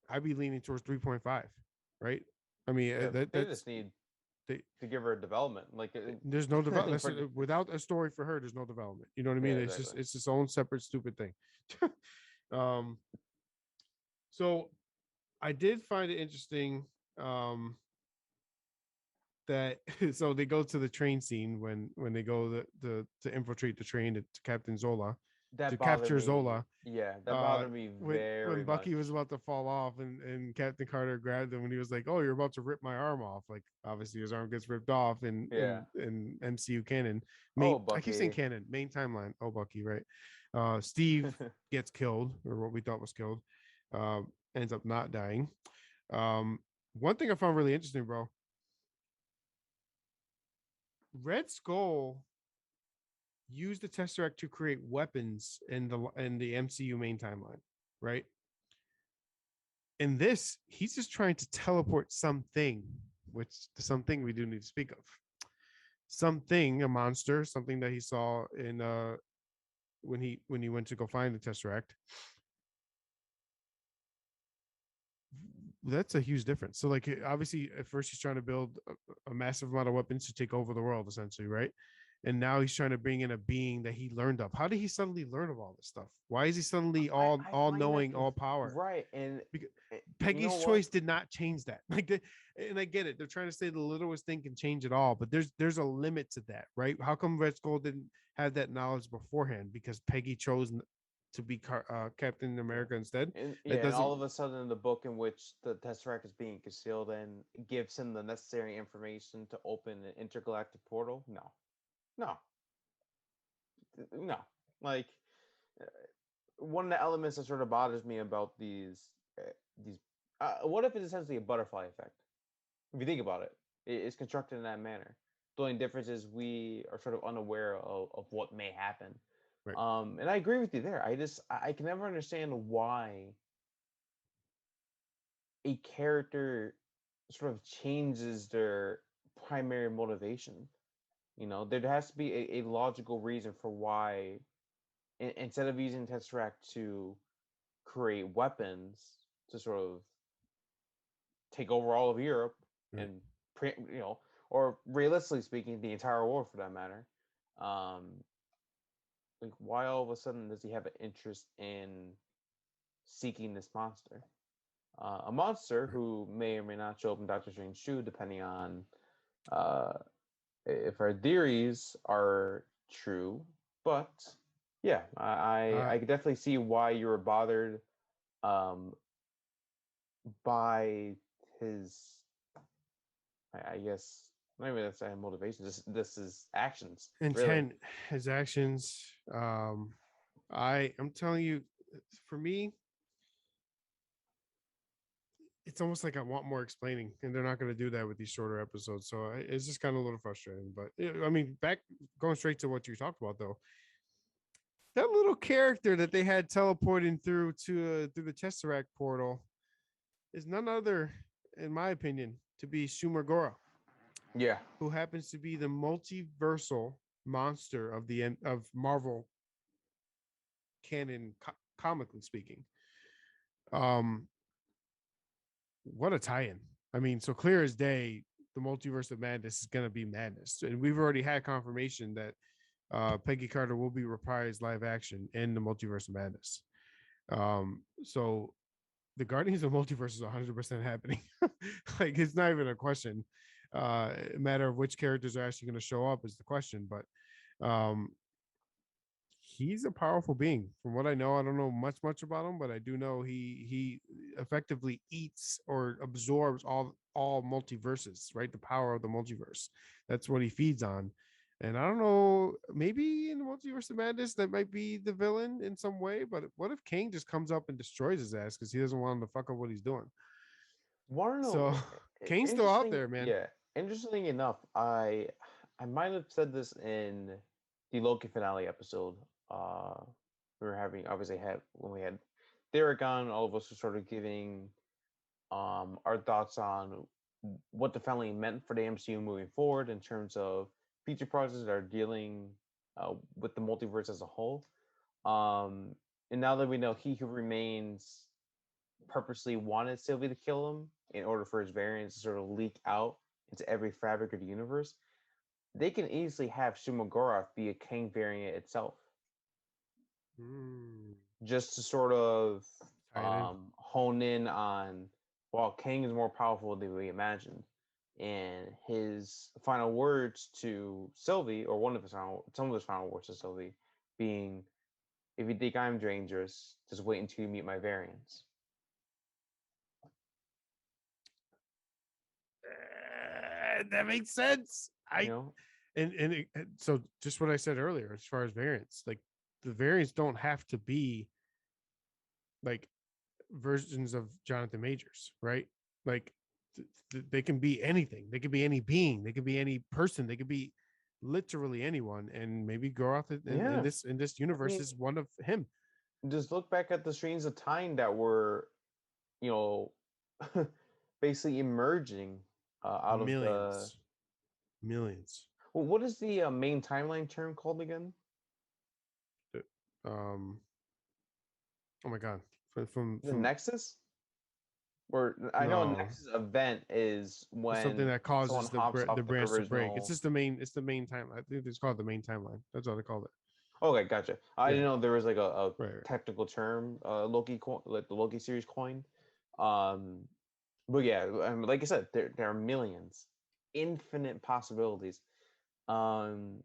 I'd be leaning towards 3.5. Right? I mean, Yeah, they that's just need they, to give her development. Like, there's no development. for, Without a story for her, there's no development. You know what I yeah, mean? exactly. It's its own separate stupid thing. um, so I did find it interesting that so they go to the train scene when they go to infiltrate the train to Captain Zola to That bothered capture me. Zola. Yeah, that bothered me When very Bucky much. was about to fall off and Captain Carter grabbed him and he was like, "Oh, you're about to rip my arm off." Like obviously his arm gets ripped off Yeah. in MCU canon. Oh, I keep saying Bucky. canon, main timeline. Oh, Bucky, right? Steve gets killed, or what we thought was killed. Ends up not dying. One thing I found really interesting, bro. Red Skull used the Tesseract to create weapons in the MCU main timeline, right? In this, he's just trying to teleport something, which something we do need to speak of. Something, a monster, something that he saw in when he went to go find the Tesseract. That's a huge difference. So, like, obviously, at first he's trying to build a massive amount of weapons to take over the world, essentially, right? And now he's trying to bring in a being that he learned of. How did he suddenly learn of all this stuff? Why is he suddenly I all find that knowing, all power? right, and Because you know Peggy's what? choice did not change that. And I get it. They're trying to say the littlest thing can change it all, but there's a limit to that, right? How come Red Skull didn't have that knowledge beforehand? Because Peggy chose to be Captain Yeah. America instead. And That yeah, and all doesn't of a sudden, in the book in which the Tesseract is being concealed and gives him the necessary information to open an intergalactic portal. No, no, no. Like, uh, one of the elements that sort of bothers me about these. What if it's essentially a butterfly effect? If you think about it, it's constructed in that manner. The only difference is we are sort of unaware of what may happen. right. And I agree with you there. I can never understand why a character sort of changes their primary motivation. You know, there has to be a logical reason for why, instead of using Tesseract to create weapons to sort of take over all of Europe Right. and or realistically speaking, the entire world for that matter. Um, like, why all of a sudden does he have an interest in seeking this monster? A monster Right. who may or may not show up in Doctor Strange 2, depending on uh, if our theories are true. But yeah, Uh, I could definitely see why you were bothered um, by his, I guess, not even that's motivation. This is actions, really. intent, his actions. I'm telling you, for me, it's almost like I want more explaining, and they're not going to do that with these shorter episodes. So it's just kind of a little frustrating. But I mean, back going straight to what you talked about though, that little character that they had teleporting through the Tesseract portal is none other, in my opinion, to be Shumagora, Yeah, who happens to be the multiversal monster of the of Marvel canon, comically speaking. Um, what a tie-in! I mean, so clear as day, the multiverse of madness is going to be madness, and we've already had confirmation that Peggy Carter will be reprised live action in the multiverse of madness. So the Guardians of the Multiverse is 100% happening. Like it's not even a question. A matter of which characters are actually going to show up is the question. But um, he's a powerful being. From what I know, I don't know much about him, but I do know he effectively eats or absorbs all multiverses, right? The power of the multiverse. That's what he feeds on. And I don't know, maybe in the multiverse of madness that might be the villain in some way. But what if Kang just comes up and destroys his ass because he doesn't want him to fuck up what he's doing? Want to know? So Kane's still out Interesting. there, man. Yeah. Interesting enough, I might have said this in the Loki finale episode. Uh, we were having obviously had when we had Derek on, all of us were sort of giving our thoughts on what the finale meant for the MCU moving forward in terms of future projects that are dealing with the multiverse as a whole. Um, and now that we know He Who Remains purposely wanted Sylvie to kill him in order for his variants to sort of leak out into every fabric of the universe, they can easily have Shumagorath be a Kang variant itself, Mm, just to sort of tie it in. hone in on, well, Kang is more powerful than we imagined. And his final words to Sylvie, or some of his final words to Sylvie, being, "If you think I'm dangerous, just wait until you meet my variants." That makes sense. You I know, and so just what I said earlier, as far as variants, like the variants don't have to be like versions of Jonathan Majors, right? Like they can be anything. They could be any being. They could be any person. They could be literally anyone. And maybe Goroth yeah. in this I universe mean, is one of him. just look back at the streams of time that were, you know, basically emerging out of the. Millions, millions. Well, what is the main timeline term called again? Um. Oh my God. The From Nexus? Or I know a no, Nexus event is something when that someone causes hops the off the branch to break. It's original. just the main. It's the main time. I think it's called the main timeline. That's what they called it. Okay, gotcha. I Yeah. didn't know there was like a Right. Right. technical term, like the Loki series coined. Um, but yeah, like I said, there are millions, infinite possibilities. Um,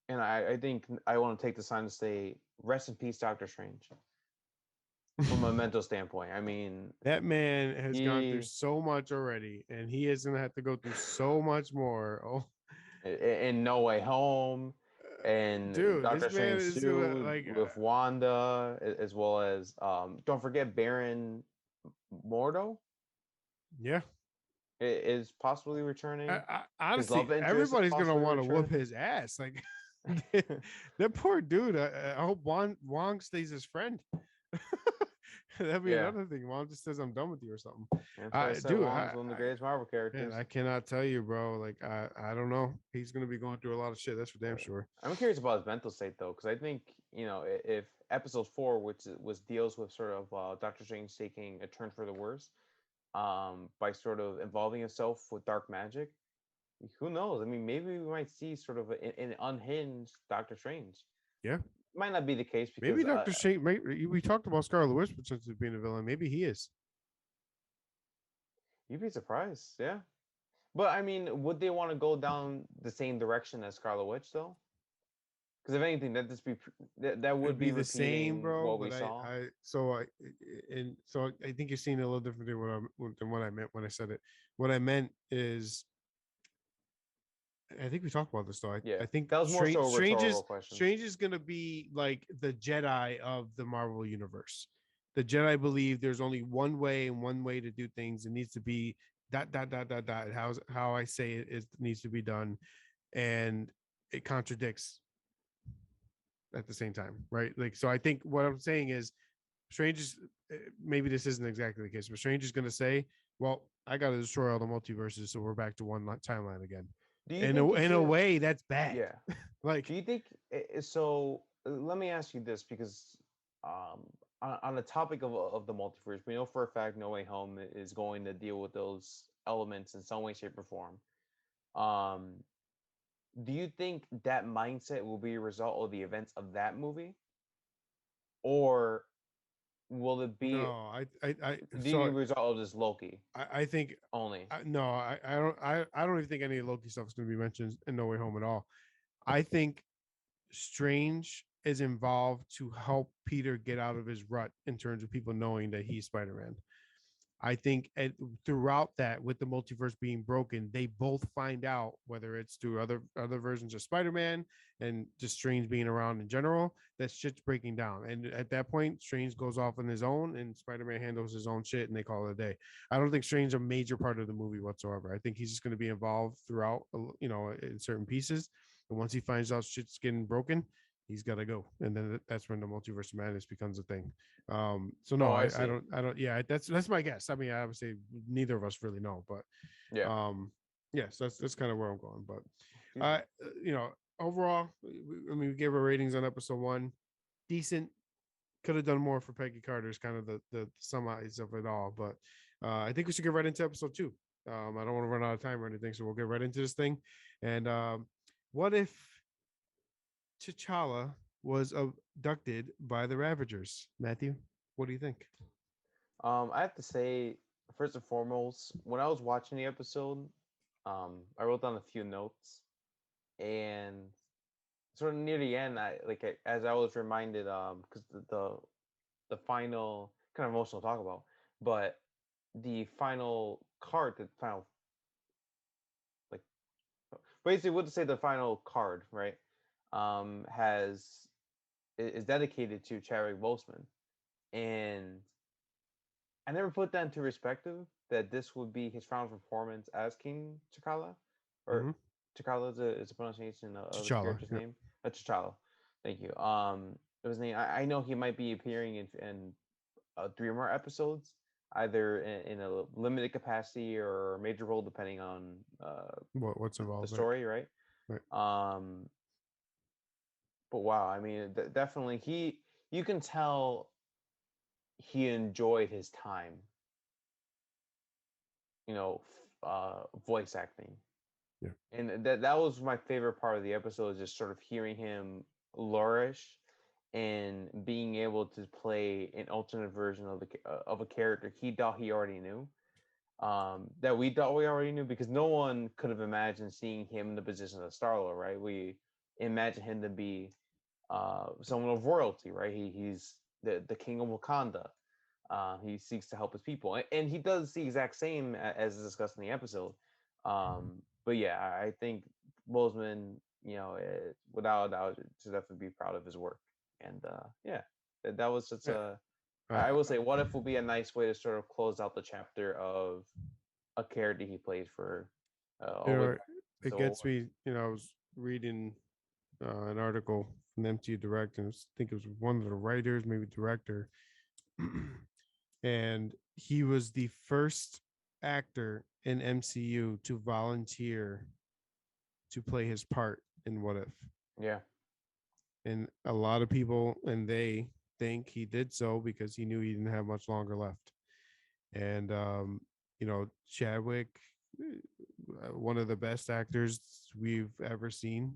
and I think I want to take this time to say rest in peace, Doctor Strange. From a mental standpoint, I mean, That man has gone through he so much already, and he is gonna have to go through so much more. Oh, in No Way Home, and dude, Doctor this man Strange is gonna 2 like, with Wanda, as well as don't forget Baron Mordo yeah. is possibly returning. His Honestly, love interest is everybody's gonna possibly want to whoop returning. his ass. Like that poor dude. I hope Wong stays his friend. That'd be Yeah, another thing. Wong just says I'm done with you or something. that's why I said Dude, Wong's one of the greatest Marvel man, characters. I cannot tell you, bro. Like I don't know. He's gonna be going through a lot of shit. That's for damn Yeah. sure. I'm curious about his mental state though, because I think if episode 4, which was deals with sort of Doctor Strange taking a turn for the worse, by sort of involving himself with dark magic, who knows? I mean, maybe we might see sort of an unhinged Doctor Strange. Yeah, Might not be the case maybe because Doctor Strange. We talked about Scarlet Witch potentially being a villain. Maybe he is. you'd be surprised. Yeah, but I mean, would they want to go down the same direction as Scarlet Witch though? Because if anything, that would It'd be be the same, repeating bro. what we But saw. I think you're seeing it a little differently than what I meant when I said it. What I meant is I think we talked about this though. Yeah, I think that was more so a rhetorical question. Strange is gonna be like the Jedi of the Marvel universe. The Jedi believe there's only one way and one way to do things. It needs to be dot. How I say it is needs to be done, and it contradicts at the same time, right? Like so. I think what I'm saying is Strange is maybe this isn't exactly the case, but Strange is gonna say, "Well, I got to destroy all the multiverses, so we're back to one timeline again." Do you think he's In a gonna? way that's bad. Yeah. Like Do you think so? Let me ask you this because um, on the topic of the multiverse, we know for a fact No Way Home is going to deal with those elements in some way, shape, or form. Um, do you think that mindset will be a result of the events of that movie, or will it be No, I the so result of this Loki I think only? no, I don't even think any Loki stuff is going to be mentioned in No Way Home at all. I think Strange is involved to help Peter get out of his rut in terms of people knowing that he's Spider-Man. I think throughout that, with the multiverse being broken, they both find out whether it's through other versions of Spider-Man and just Strange being around in general, that shit's breaking down. And at that point, Strange goes off on his own, and Spider-Man handles his own shit, and they call it a day. I don't think Strange is a major part of the movie whatsoever. I think he's just going to be involved throughout, in certain pieces. And once he finds out shit's getting broken, he's got to go, and then that's when the multiverse of madness becomes a thing. So no, Oh, I I see. don't. Yeah, that's my guess. I mean, I would say neither of us really know, but Yeah. yeah, so that's kind of where I'm going. But Excuse me. overall, I mean, we gave our ratings on episode one, decent. Could have done more for Peggy Carter is kind of the summarize of it all, but I think we should get right into episode two. I don't want to run out of time or anything, so we'll get right into this thing. And what if T'Challa was abducted by the Ravagers? Matthew, what do you think? I have to say, first and foremost, when I was watching the episode, I wrote down a few notes, and sort of near the end, as I was reminded, because the final kind of emotional to talk about, but the final card, the final like basically, what to say, the final card, right? Has is dedicated to Chadwick Boseman, and I never put that into perspective that this would be his final performance as King T'Challa, or Mm-hmm. T'Challa is the pronunciation of his T'Challa. character's Yep. name. T'Challa. Thank you. It was name. I know he might be appearing in three more episodes, either in a limited capacity or a major role, depending on What's the involved, right? story, right? Right. Um, but wow, I mean, definitely you can tell he enjoyed his time, voice acting. Yeah. And that was my favorite part of the episode, is just sort of hearing him flourish and being able to play an alternate version of a character he thought he already knew, that we thought we already knew, because no one could have imagined seeing him in the position of Star-Lord, right? We imagine him to be someone of royalty, right? He's the king of Wakanda. He seeks to help his people, and he does the exact same as discussed in the episode. But yeah, I think Boseman, without a doubt, should definitely be proud of his work. And yeah, that was such Yeah. a. Uh, I will say, what if would be a nice way to sort of close out the chapter of a character he plays for you all the way know, back to it Civil gets War. me. I was reading an article from MCU Direct, and I think it was one of the writers, maybe director, and he was the first actor in MCU to volunteer to play his part in What If. Yeah, And a lot of people, and they think he did so because he knew he didn't have much longer left. And Chadwick, one of the best actors we've ever seen.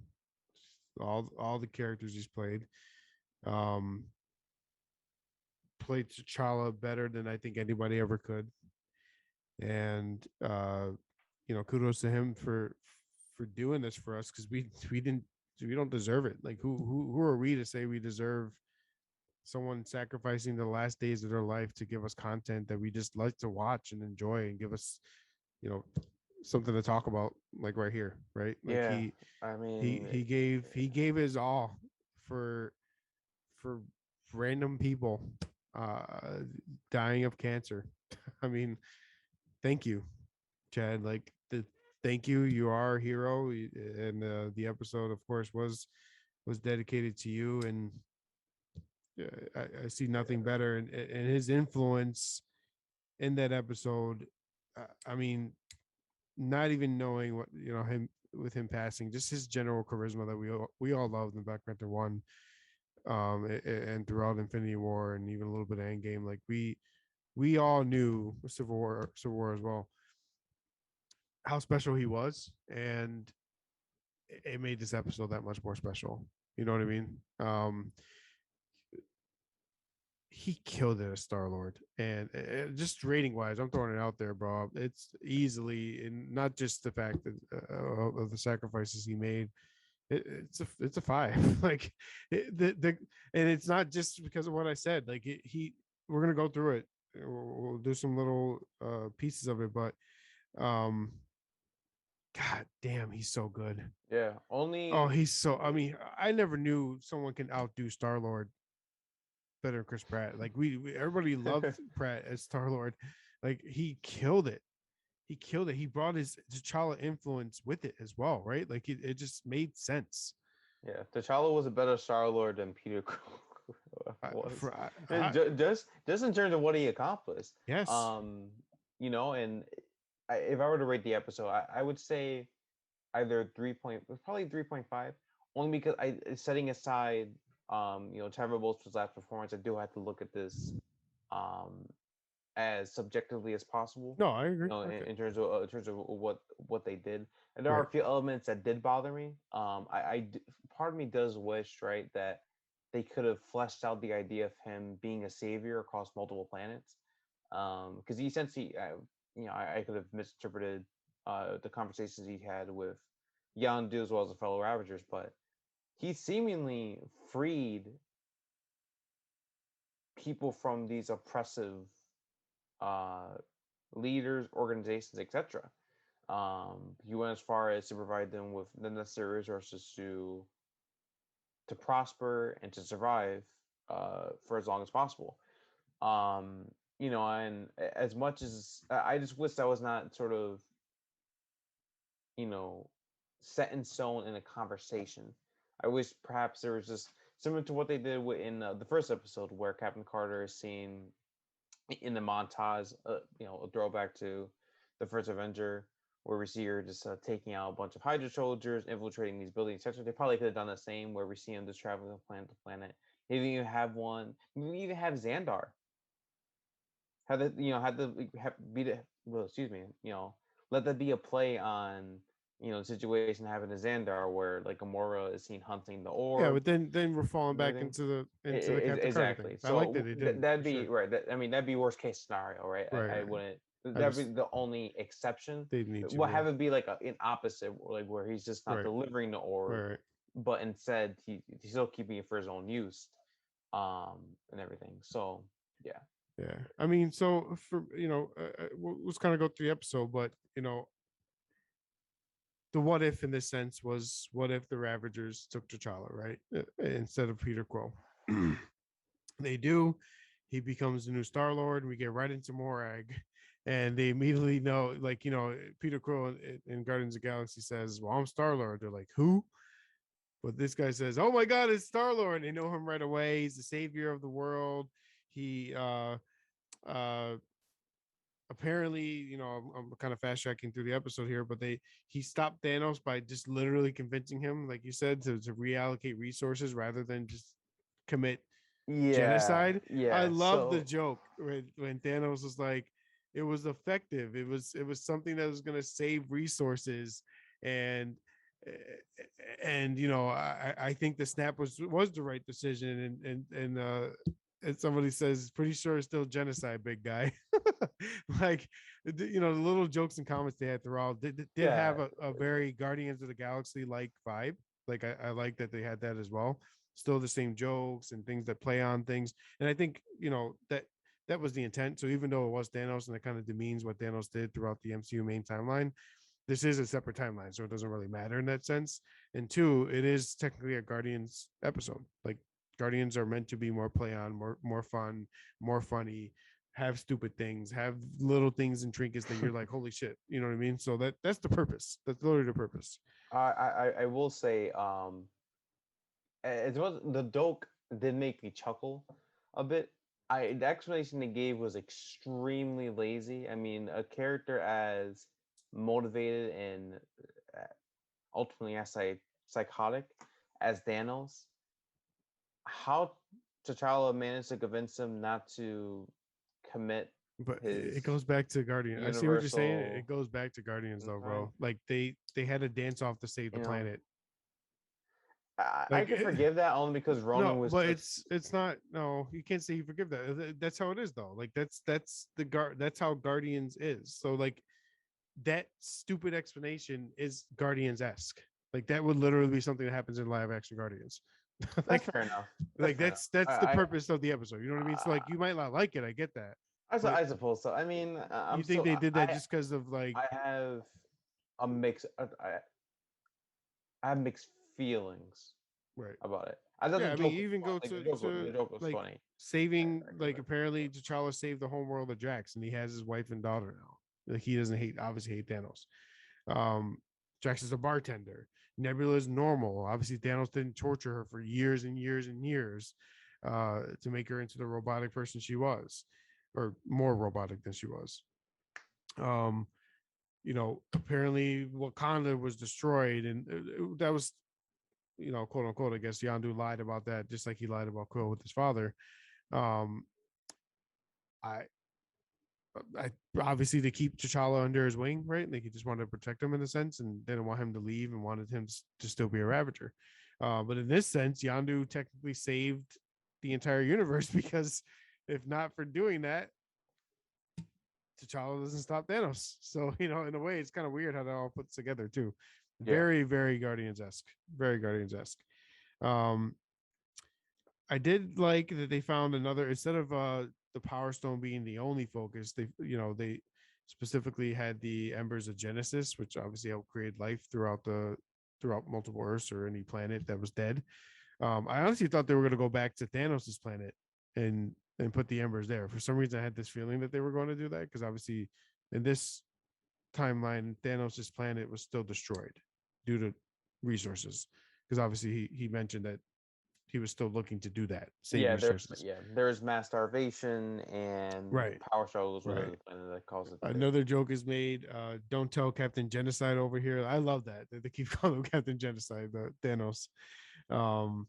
All the characters he's um, played T'Challa better than I think anybody ever could. And kudos to him for doing this for us, because we don't deserve it. Like who are we to say we deserve someone sacrificing the last days of their life to give us content that we just like to watch and enjoy and give us, you know, something to talk about, like right here, right? Like yeah. he I he mean, he gave he gave his all for for random people dying of cancer. I mean, thank you, Chad. Like thank you. You are a hero, and the episode, of course, was dedicated to you. And I see nothing better, and his influence in that episode. I mean, not even knowing what him with him passing, just his general charisma that we all loved in Black Panther 1, and throughout Infinity War, and even a little bit of Endgame. Like we all knew Civil War as well, how special he was, and it made this episode that much more special. You know what I mean? he killed it as Star Lord, and just rating wise, I'm throwing it out there, bro. It's easily, and not just the fact that of the sacrifices he made. It's a five. Like the and it's not just because of what I said. Like he, we're gonna go through it. We'll do some little pieces of it, but um, God damn, he's so good. Yeah, Oh, only he's so. I mean, I never knew someone can outdo Star Lord better than Chris Pratt. Like we everybody loved Pratt as Star Lord. Like he killed it. He killed it. He brought his T'Challa influence with it as well, right? Like it just made sense. yeah, T'Challa was a better Star Lord than Peter Quill was. For And just in terms of what he accomplished. yes, Um, and if I were to rate the episode, I would say either probably 3.5, only because I setting aside Trevor Bolster's last performance, I do have to look at this um as subjectively as possible. no, I agree. Okay, In terms of what they did, and there are right. a few elements that did bother me. Part of me does wish, right, that they could have fleshed out the idea of him being a savior across multiple planets, because he essentially, I could have misinterpreted the conversations he had with Yondu as well as the fellow Ravagers, but he seemingly freed people from these oppressive uh, leaders, organizations, etc. He went as far as to provide them with the necessary resources to prosper and to survive for as long as possible. And as much as I just wish that was not sort of you know set in stone in a conversation. I wish perhaps there was just similar to what they did in the first episode, where Captain Carter is seen in the montage, a throwback to the first Avenger, where we see her just taking out a bunch of Hydra soldiers, infiltrating these buildings, etc. They probably could have done the same, where we see him just traveling from planet to planet. Maybe you have one. Maybe even have Xandar. Have the had the have, be the well, excuse me. Let that be a play on the situation happened to Xandar, where like Gamora is seen hunting the Yeah, orb but then we're falling and back everything. into the Captain Carter thing. Exactly. I like that So they didn't that'd for be sure. right. I mean, that'd be worst case scenario, right? Right, I right. wouldn't. I That'd be just the only exception. they need to. We'll Yeah. have it be like an opposite, like where he's just not Right. delivering the orb, Right. Right. but instead he's still keeping it for his own use, and everything. So yeah, Yeah. I mean, so for let's kind of go through the episode, but the what if in this sense was what if the Ravagers took T'Challa, right? Instead of Peter Quill. They do. He becomes the new Star Lord. We get right into Morag, and they immediately know, like Peter Quill in Guardians of the Galaxy says, "Well, I'm Star Lord." They're like, "Who?" But this guy says, "Oh my God, it's Star Lord!" They know him right away. He's the savior of the world. He uh apparently, I'm kind of fast tracking through the episode here, but he stopped Thanos by just literally convincing him, like you said, to reallocate resources rather than just commit yeah, genocide. I yeah. love the So joke when Thanos was like, it was effective. It was something that was going to save resources, and I think the snap was the right decision, and somebody says, pretty sure it's still genocide, big guy. Like, the little jokes and comments they had throughout did yeah, have a very Guardians of the Galaxy like vibe. Like I like that they had that as well. Still the same jokes and things that play on things, and I think that was the intent. So even though it was Thanos and it kind of demeans what Thanos did throughout the MCU main timeline, this is a separate timeline, so it doesn't really matter in that sense. And two, it is technically a Guardians episode. Like Guardians are meant to be more play on, more fun, more funny, have stupid things, have little things and trinkets that you're like, holy shit, you know what I mean? So that's the purpose. That's literally the purpose. I will say, as well, the joke did make me chuckle a bit. The explanation they gave was extremely lazy. I mean, a character as motivated and uh, ultimately as psychotic as Thanos, how T'Challa managed to convince him not to commit But it his goes back to Guardian. I see what you're saying. It universal goes back to Guardians though, genocide. bro. Like they had a dance off to save the You know, planet. I Like could forgive that only because Ronan no, was but just it's not. No, you can't say you forgive that. That's how it is though. Like that's the guard. That's how Guardians is. So like that stupid explanation is Guardians esque. Like that would literally be something that happens in live action Guardians. that's like fair enough. That's like fair enough. that's the purpose of the episode. You know what I mean? So Uh, like you might not like it. I get that, but I suppose so. I mean, I'm you think still they did that just because of like I have a mix. I have mixed feelings right? about it. I thought the Yeah, I mean, joke you was even fun. go Like the to joke was like funny. saving I give like it. apparently T'Challa saved the home world of Drax, and he has his wife and daughter now. Like he doesn't obviously hate Thanos. Um, Drax is a bartender. Nebula is normal. Obviously, Thanos didn't torture her for years and years and years to make her into the robotic person she was, or more robotic than she was. Um, apparently Wakanda was destroyed, and that was, quote unquote. I guess Yondu lied about that, just like he lied about Quill with his father. Um, I I obviously to keep T'Challa under his wing, right? Like he just wanted to protect him in a sense, and didn't want him to leave, and wanted him to still be a Ravager. But in this sense, Yondu technically saved the entire universe because if not for doing that, T'Challa doesn't stop Thanos. So in a way, it's kind of weird how that all puts together too. Yeah. Very, very Guardians esque. Very Guardians esque. Um, I did like that they found another instead of the Power Stone being the only focus. They specifically had the Embers of Genesis, which obviously helped create life throughout multiple Earths or any planet that was dead. I honestly thought they were going to go back to Thanos's planet and put the Embers there. For some reason, I had this feeling that they were going to do that because obviously in this timeline, Thanos's planet was still destroyed due to resources. Because obviously he mentioned that he was still looking to do that, save resources. There's mass starvation and Right. power struggles within Right. the planet that causes it to fail. Another joke is made. Don't tell Captain Genocide over here. I love that. They keep calling him Captain Genocide, the Thanos. Um,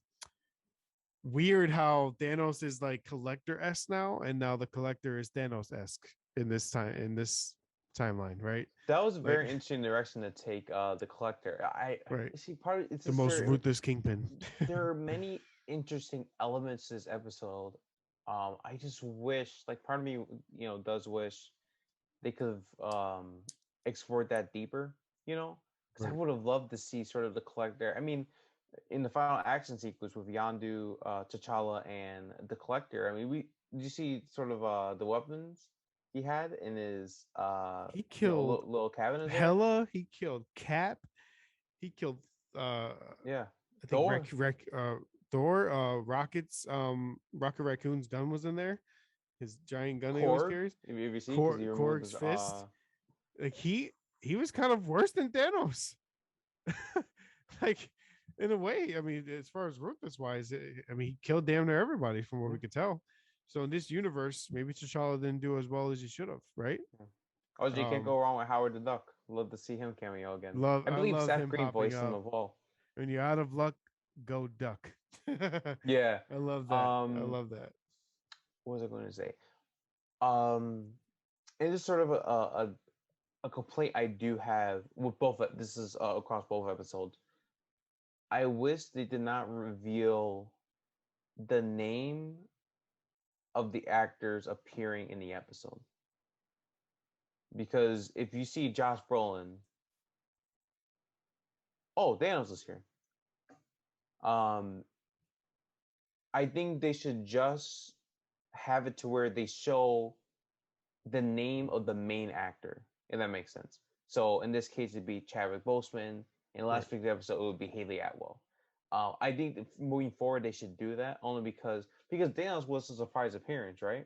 Weird how Thanos is like collector s now, and now the collector is Thanos esque in this timeline, right? That was a Like, very interesting direction to take the collector. right, I see part of it's the just most ruthless kingpin. there are many interesting elements to this episode. I just wish, like, part of me, does wish they could have explored that deeper. Because I Right. would have loved to see sort of the collector. I mean, in the final action sequence with Yandu, T'Challa, and the collector. I mean, we did you see sort of the weapons he had in his He killed little cabinet there? Hela. He killed Cap. He killed uh Yeah, I think Thor, Thor, Rocket Raccoon's gun was in there. His giant gun he always Korg. carries. If you see, because he removed Korg's his fist. Like he was kind of worse than Thanos. Like in a way, I mean, as far as ruthless wise, I mean, he killed damn near everybody from what we could tell. So in this universe, maybe T'Challa didn't do as well as he should have, right? Yeah. Oh, you can't Um, go wrong with Howard the Duck. Love to see him cameo again. I I believe love Seth him Green popping voiced him up. as well. When you're out of luck, go duck. Yeah. I love that. I Um, love that. what was I going to say? Um, it is sort of a complaint I do have with both. This is across both episodes. I wish they did not reveal the name of the actors appearing in the episode, because if you see Josh Brolin, oh, Thanos is here. Um, I think they should just have it to where they show the name of the main actor, if that makes sense. So in this case, it'd be Chadwick Boseman. In Right. last week's episode, it would be Haley Atwell. I think moving forward, they should do that only because Thanos was a surprise appearance, right?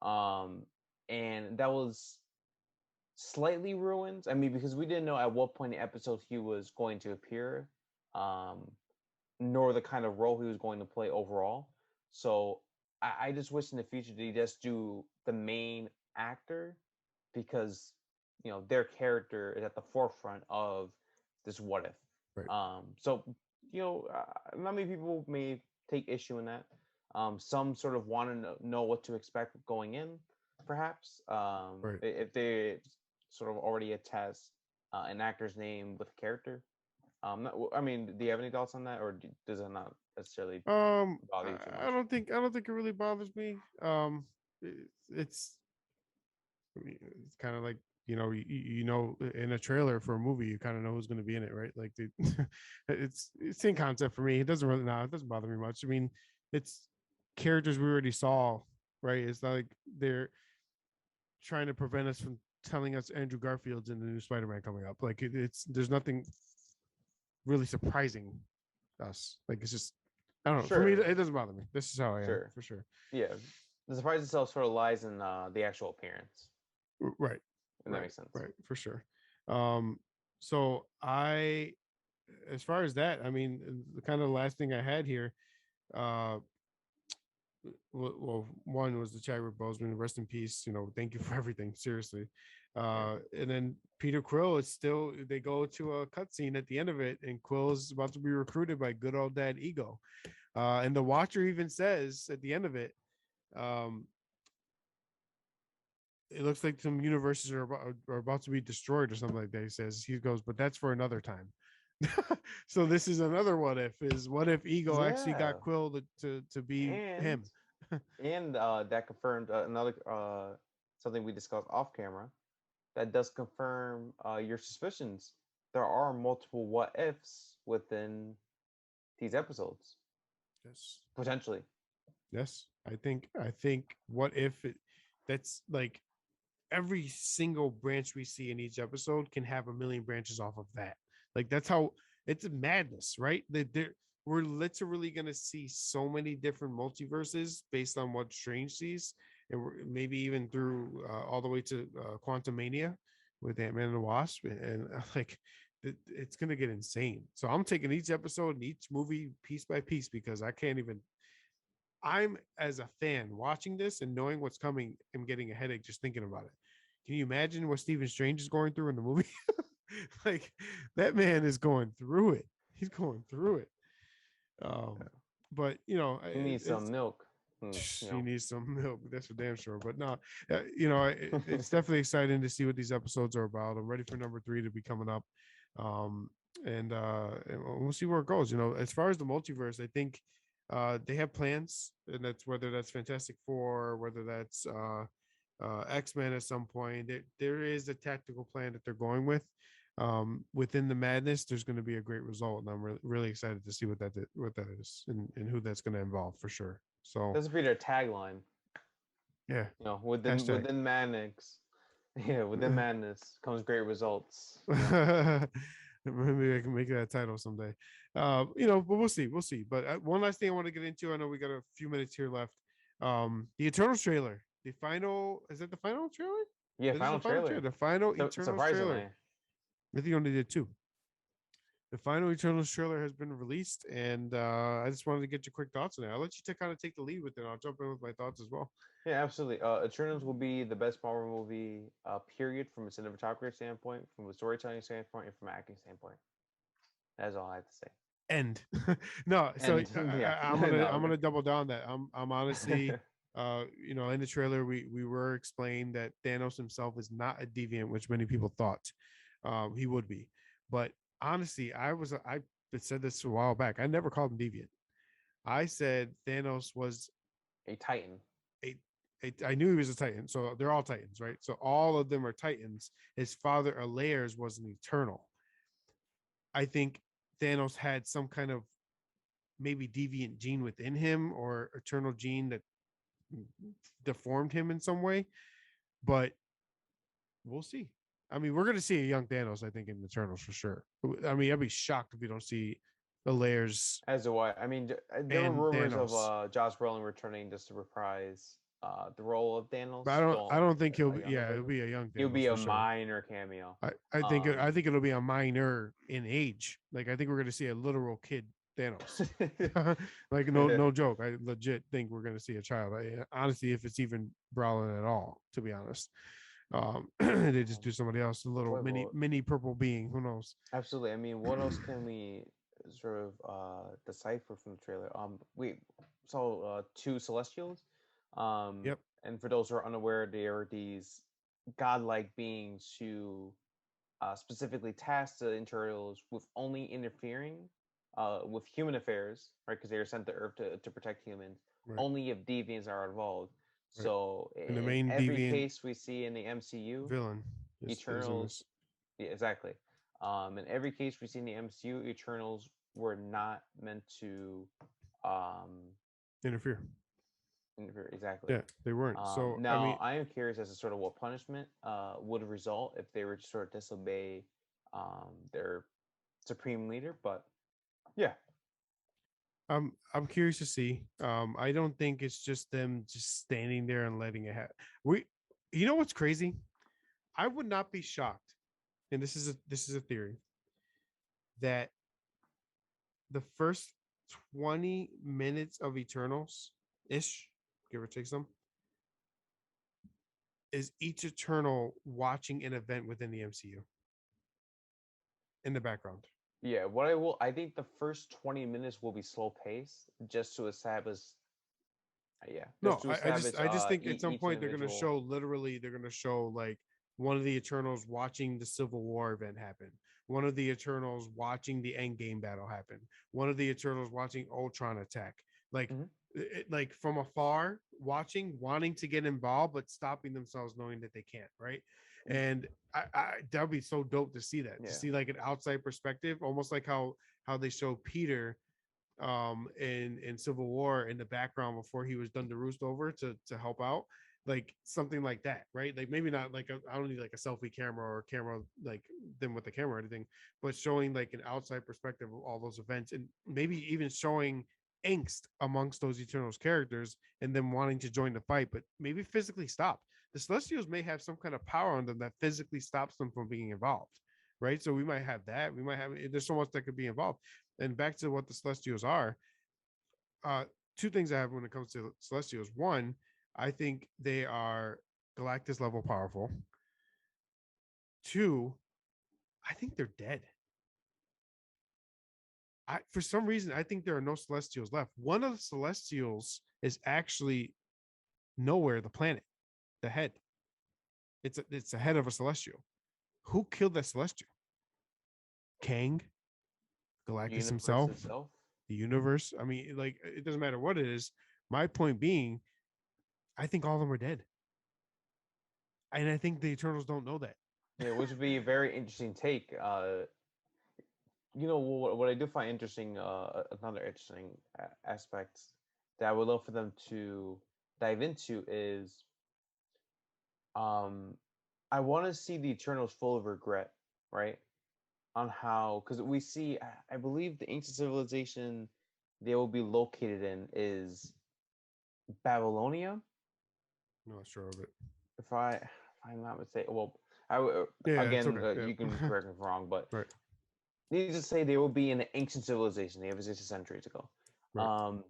Um, and that was slightly ruined. I mean, because we didn't know at what point in the episode he was going to appear, um, nor the kind of role he was going to play overall. So I just wish in the future they just do the main actor, because their character is at the forefront of this what if. Right. So not many people may take issue in that. Some sort of want to know what to expect going in, perhaps. Right. If they sort of already attest an actor's name with a character. I mean, do you have any thoughts on that, or does it not necessarily bother you too I much? don't think it really bothers me. It's I mean, it's kind of like in a trailer for a movie, you kind of know who's going to be in it, right? Like it's same concept for me. It doesn't really it doesn't bother me much. I mean, it's characters we already saw, right? It's not like they're trying to prevent us from telling us Andrew Garfield's in the new Spider-Man coming up. Like it's there's nothing really surprising us. Like it's just I don't know. For me, Sure, it doesn't bother me. This is how I am sure. for sure. Yeah, the surprise itself sort of lies in the actual appearance, Right, and that makes sense. right, for sure. Um, so I, as far as that, I mean, the kind of last thing I had here, uh, well, one was the Chadwick Boseman, rest in peace. You know, thank you for everything, seriously. Yeah. And then Peter Quill is still. They go to a cutscene at the end of it, and Quill's about to be recruited by good old dad Ego. And the Watcher even says at the end of it, um, it looks like some universes are about to be destroyed or something like that. He says, he goes, but that's for another time. So this is another what if Ego actually Yeah, got Quill to be and him. that confirmed another something we discussed off camera. That does confirm your suspicions. There are multiple what ifs within these episodes, Yes. potentially. Yes. I think what if that's like every single branch we see in each episode can have a million branches off of that. Like that's how it's a madness, right? We're literally going to see so many different multiverses based on what Strange sees, and maybe even through all the way to Quantum Mania with Ant-Man and the Wasp, and like it's going to get insane. So I'm taking each episode and each movie piece by piece because I can't even. I'm as a fan watching this and knowing what's coming, I'm getting a headache just thinking about it. Can you imagine what Stephen Strange is going through in the movie? Like that man is going through it. He's going through it. Um, but You need some it's milk. he needs some milk. That's for damn sure. But no, it's definitely exciting to see what these episodes are about. I'm ready for number 3 to be coming up, um, and we'll see where it goes. As far as the multiverse, I think they have plans, and that's whether that's Fantastic Four, whether that's X-Men at some point. There is a tactical plan that they're going with. Within the madness, there's going to be a great result, and I'm really excited to see what that is and who that's going to involve for sure. So This would be their tagline. yeah, hashtag. Within madness, yeah, within madness comes great results. Maybe I can make that title someday. But we'll see. We'll see. But one last thing I want to get into. I know we got a few minutes here left. The Eternals trailer. The final is that the final trailer? Yeah, It is the final final trailer. trailer. The final Eternals Surprisingly, trailer. I think you only did 2. The final Eternals trailer has been released, and I just wanted to get your quick thoughts on it. I'll let you kind of take the lead with it. I'll jump in with my thoughts as well. yeah, absolutely. Eternals will be the best Marvel movie, period, from a cinematography standpoint, from a storytelling standpoint, and from an acting standpoint. That's all I have to say. End. No, so And yeah, I'm gonna no, I'm gonna double down that I'm honestly, in the trailer we were explained that Thanos himself is not a deviant, which many people thought he would be. But honestly, I said this a while back. I never called him deviant. I said Thanos was a Titan. a, I knew he was a Titan. So they're all Titans, right? So all of them are Titans. His father, Alairs, was an Eternal. I think Thanos had some kind of maybe deviant gene within him or eternal gene that deformed him in some way, but we'll see. I mean, we're going to see a young Thanos, I think, in Eternals for sure. I mean, I'd be shocked if we don't see the layers As do I. I mean, there were and rumors of Thanos. Josh Brolin returning just to reprise the role of Thanos. But I don't think he'll be. Yeah, it'll be a young He'll Thanos be for a sure. minor cameo. I think it'll be a minor in age. Like I think we're going to see a literal kid Thanos. Like no joke. I legit think we're going to see a child. Honestly, if it's even Brolin at all, to be honest. They just do somebody else, a little mini purple being. Who knows? Absolutely. I mean, what else can we sort of decipher from the trailer? We saw 2 Celestials. Yep. And for those who are unaware, they are these godlike beings who specifically tasked the Eternals with only interfering with human affairs, right? Because they are sent to Earth to protect humans, Right. only if deviants are involved. Right. So And the in main every deviant case we see in the MCU, villain is in Eternals, this. yeah, exactly. In every case we see in the MCU, Eternals were not meant to um, Interfere. exactly. Yeah, they weren't. So I Now, mean, I am curious as to sort of what punishment would result if they were to sort of disobey their supreme leader. But yeah, I'm curious to see. I don't think it's just them just standing there and letting it happen. We, you know what's crazy? I would not be shocked, and this is a theory that the first 20 minutes of Eternals ish, give or take some, is each Eternal watching an event within the MCU in the background. yeah. I think the first 20 minutes will be slow pace, just to establish, yeah, just No, to I just establish I just think at some each point they're gonna individual. show literally they're gonna show like one of the Eternals watching the Civil War event happen. One of the Eternals watching the Endgame battle happen. One of the Eternals watching Ultron attack. Like Mhm. like from afar, watching, wanting to get involved, but stopping themselves knowing that they can't, right? And that'd be so dope to see that, to Yeah. see like an outside perspective, almost like how they show Peter in Civil War in the background before he was done to roost over to help out, like something like that, right? Like maybe not like I don't need like a selfie camera or a camera like them with the camera or anything, but showing like an outside perspective of all those events, and maybe even showing angst amongst those Eternals characters and them wanting to join the fight, but maybe physically stop. The Celestials may have some kind of power on them that physically stops them from being involved, right? So we might have that. We might have, there's so much that could be involved. And back to what the Celestials are, uh, two things I have when it comes to Celestials. One, I think they are Galactus level powerful. Two, I think they're dead. For some reason, I think there are no Celestials left. One of the Celestials is actually nowhere, the planet, the head. It's a head of a Celestial. Who killed that Celestial? Kang, Galactus Universe himself, itself. the universe. I mean, like, it doesn't matter what it is. My point being, I think all of them are dead. And I think the Eternals don't know that. Yeah, which would be a very interesting take. What I do find interesting, another interesting aspect that I would love for them to dive into is, um, I want to see the Eternals full of regret, right? On how, because we see, I believe the ancient civilization they will be located in is Babylonia, I'm not sure of it. if I'm not mistaken. Well, Yeah, it's again, okay. Yeah. you can correct me if I'm wrong, but Right. needless to say, they will be in an ancient civilization they existed centuries ago. Right. Um,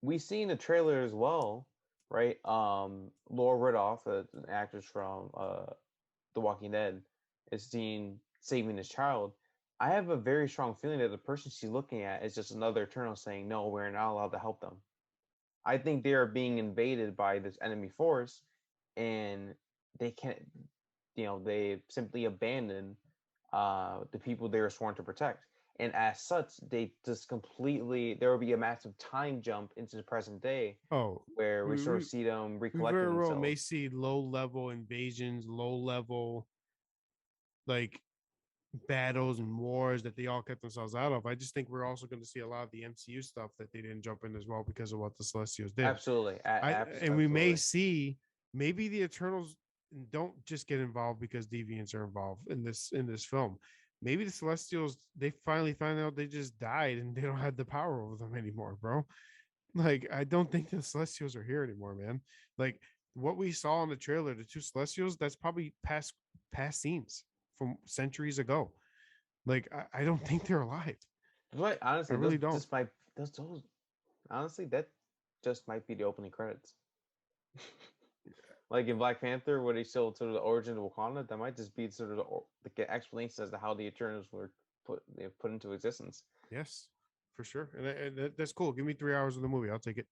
we see in the trailer as well, right? Laura Riddoff, an actress from The Walking Dead, is seen saving his child. I have a very strong feeling that the person she's looking at is just another Eternal saying, "No, we're not allowed to help them." I think they are being invaded by this enemy force, and they can't. They simply abandon the people they were sworn to protect. And as such, they just completely, there will be a massive time jump into the present day Oh, where we we, sort of we see them we recollecting very well may themselves. see low level invasions, low level like battles and wars that they all kept themselves out of. I just think we're also going to see a lot of the MCU stuff that they didn't jump in as well because of what the Celestials did. Absolutely. And we may Absolutely. see maybe the Eternals don't just get involved because deviants are involved in this film. Maybe the Celestials they finally find out they just died and they don't have the power over them anymore, bro. Like I don't think the Celestials are here anymore, man. Like what we saw in the trailer, the two Celestials, that's probably past scenes from centuries ago. Like I don't think they're alive. But I honestly, really don't. those honestly, that just might be the opening credits. Like in Black Panther, where they show sort of the origin of Wakanda, that might just be sort of the explanation as to how the Eternals were put into existence. Yes, for sure. And that's cool. Give me 3 hours of the movie. I'll take it.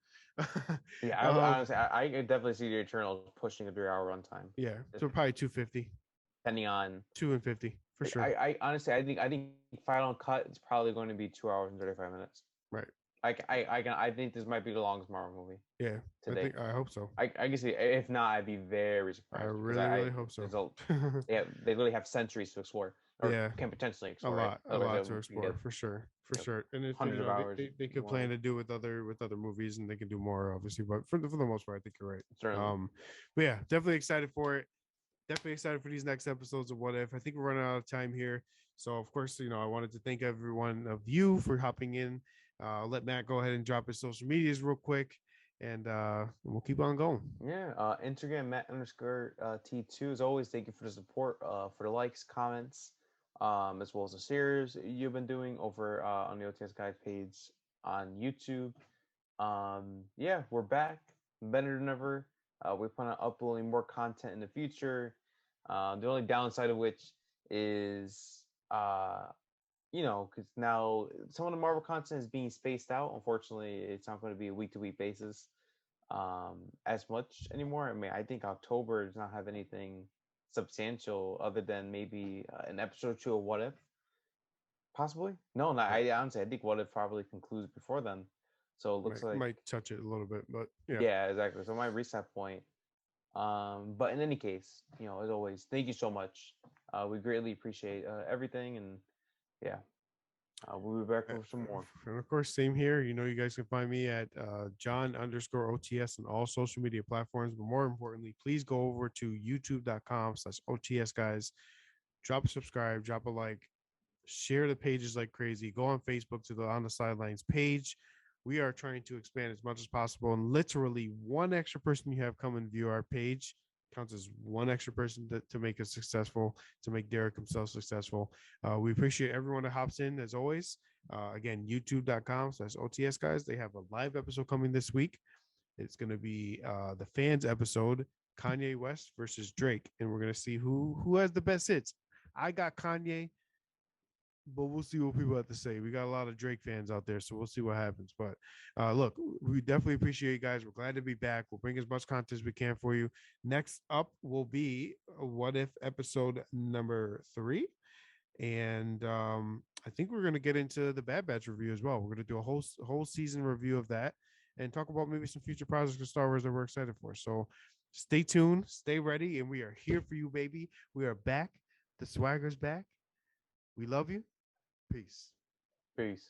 Yeah, um, honestly, I could definitely see the Eternals pushing a 3 hour runtime, yeah. just So probably 250, depending on 2 and 50. for sure. I honestly, I think final cut is probably going to be 2 hours and 35 minutes. Right. I think this might be the longest Marvel movie Yeah, to date. I hope so. I can see if not, I'd be very I surprised because really, really hope so. there's a yeah they literally have centuries to explore or Yeah, can potentially explore, right? a Otherwise, lot to we can get explore for sure, for you know, sure. And if hundreds of hours they in could one plan movie. to do with other movies, and they can do more, obviously. But for the most part, I think you're right. Certainly, But yeah, definitely excited for it. Definitely excited for these next episodes of What If. I think we're running out of time here, so of course, I wanted to thank everyone of you for hopping in. Let Matt go ahead and drop his social medias real quick, and we'll keep on going. yeah. Instagram Matt underscore T2 as always. Thank you for the support, for the likes, comments, as well as the series you've been doing over on the OTS Guide page on YouTube. Yeah, we're back, better than ever. We plan on uploading more content in the future. The only downside of which is, because now some of the Marvel content is being spaced out. Unfortunately, it's not going to be a week to week basis as much anymore. I mean, I think October does not have anything substantial other than maybe an episode or two of What If, possibly. No, no, Right. I honestly I think What If probably concludes before then. So it looks like Might touch it a little bit, but yeah. yeah, exactly. So my reset point. But in any case, as always, thank you so much. We greatly appreciate everything, and yeah, we'll be back for some more. And of course, same here. You guys can find me at John underscore OTS on all social media platforms. But more importantly, please go over to youtube.com/OTS guys. Drop a subscribe, drop a like, share the pages like crazy. Go on Facebook to the On the Sidelines page. We are trying to expand as much as possible. And literally, one extra person you have come and view our page counts as one extra person to make us successful, to make Derek himself successful. We appreciate everyone that hops in as always. Again, youtube.com/OTS guys. They have a live episode coming this week. It's going to be the fans episode, Kanye West versus Drake, and we're going to see who has the best hits. I got Kanye, but we'll see what people have to say. We got a lot of Drake fans out there, so we'll see what happens. But look, we definitely appreciate you guys. We're glad to be back. We'll bring as much content as we can for you. Next up will be What If episode number 3. And I think we're going to get into the Bad Batch review as well. We're going to do a whole season review of that and talk about maybe some future projects of Star Wars that we're excited for. So stay tuned, stay ready, and we are here for you, baby. We are back. The swagger's back. We love you. Peace. Peace.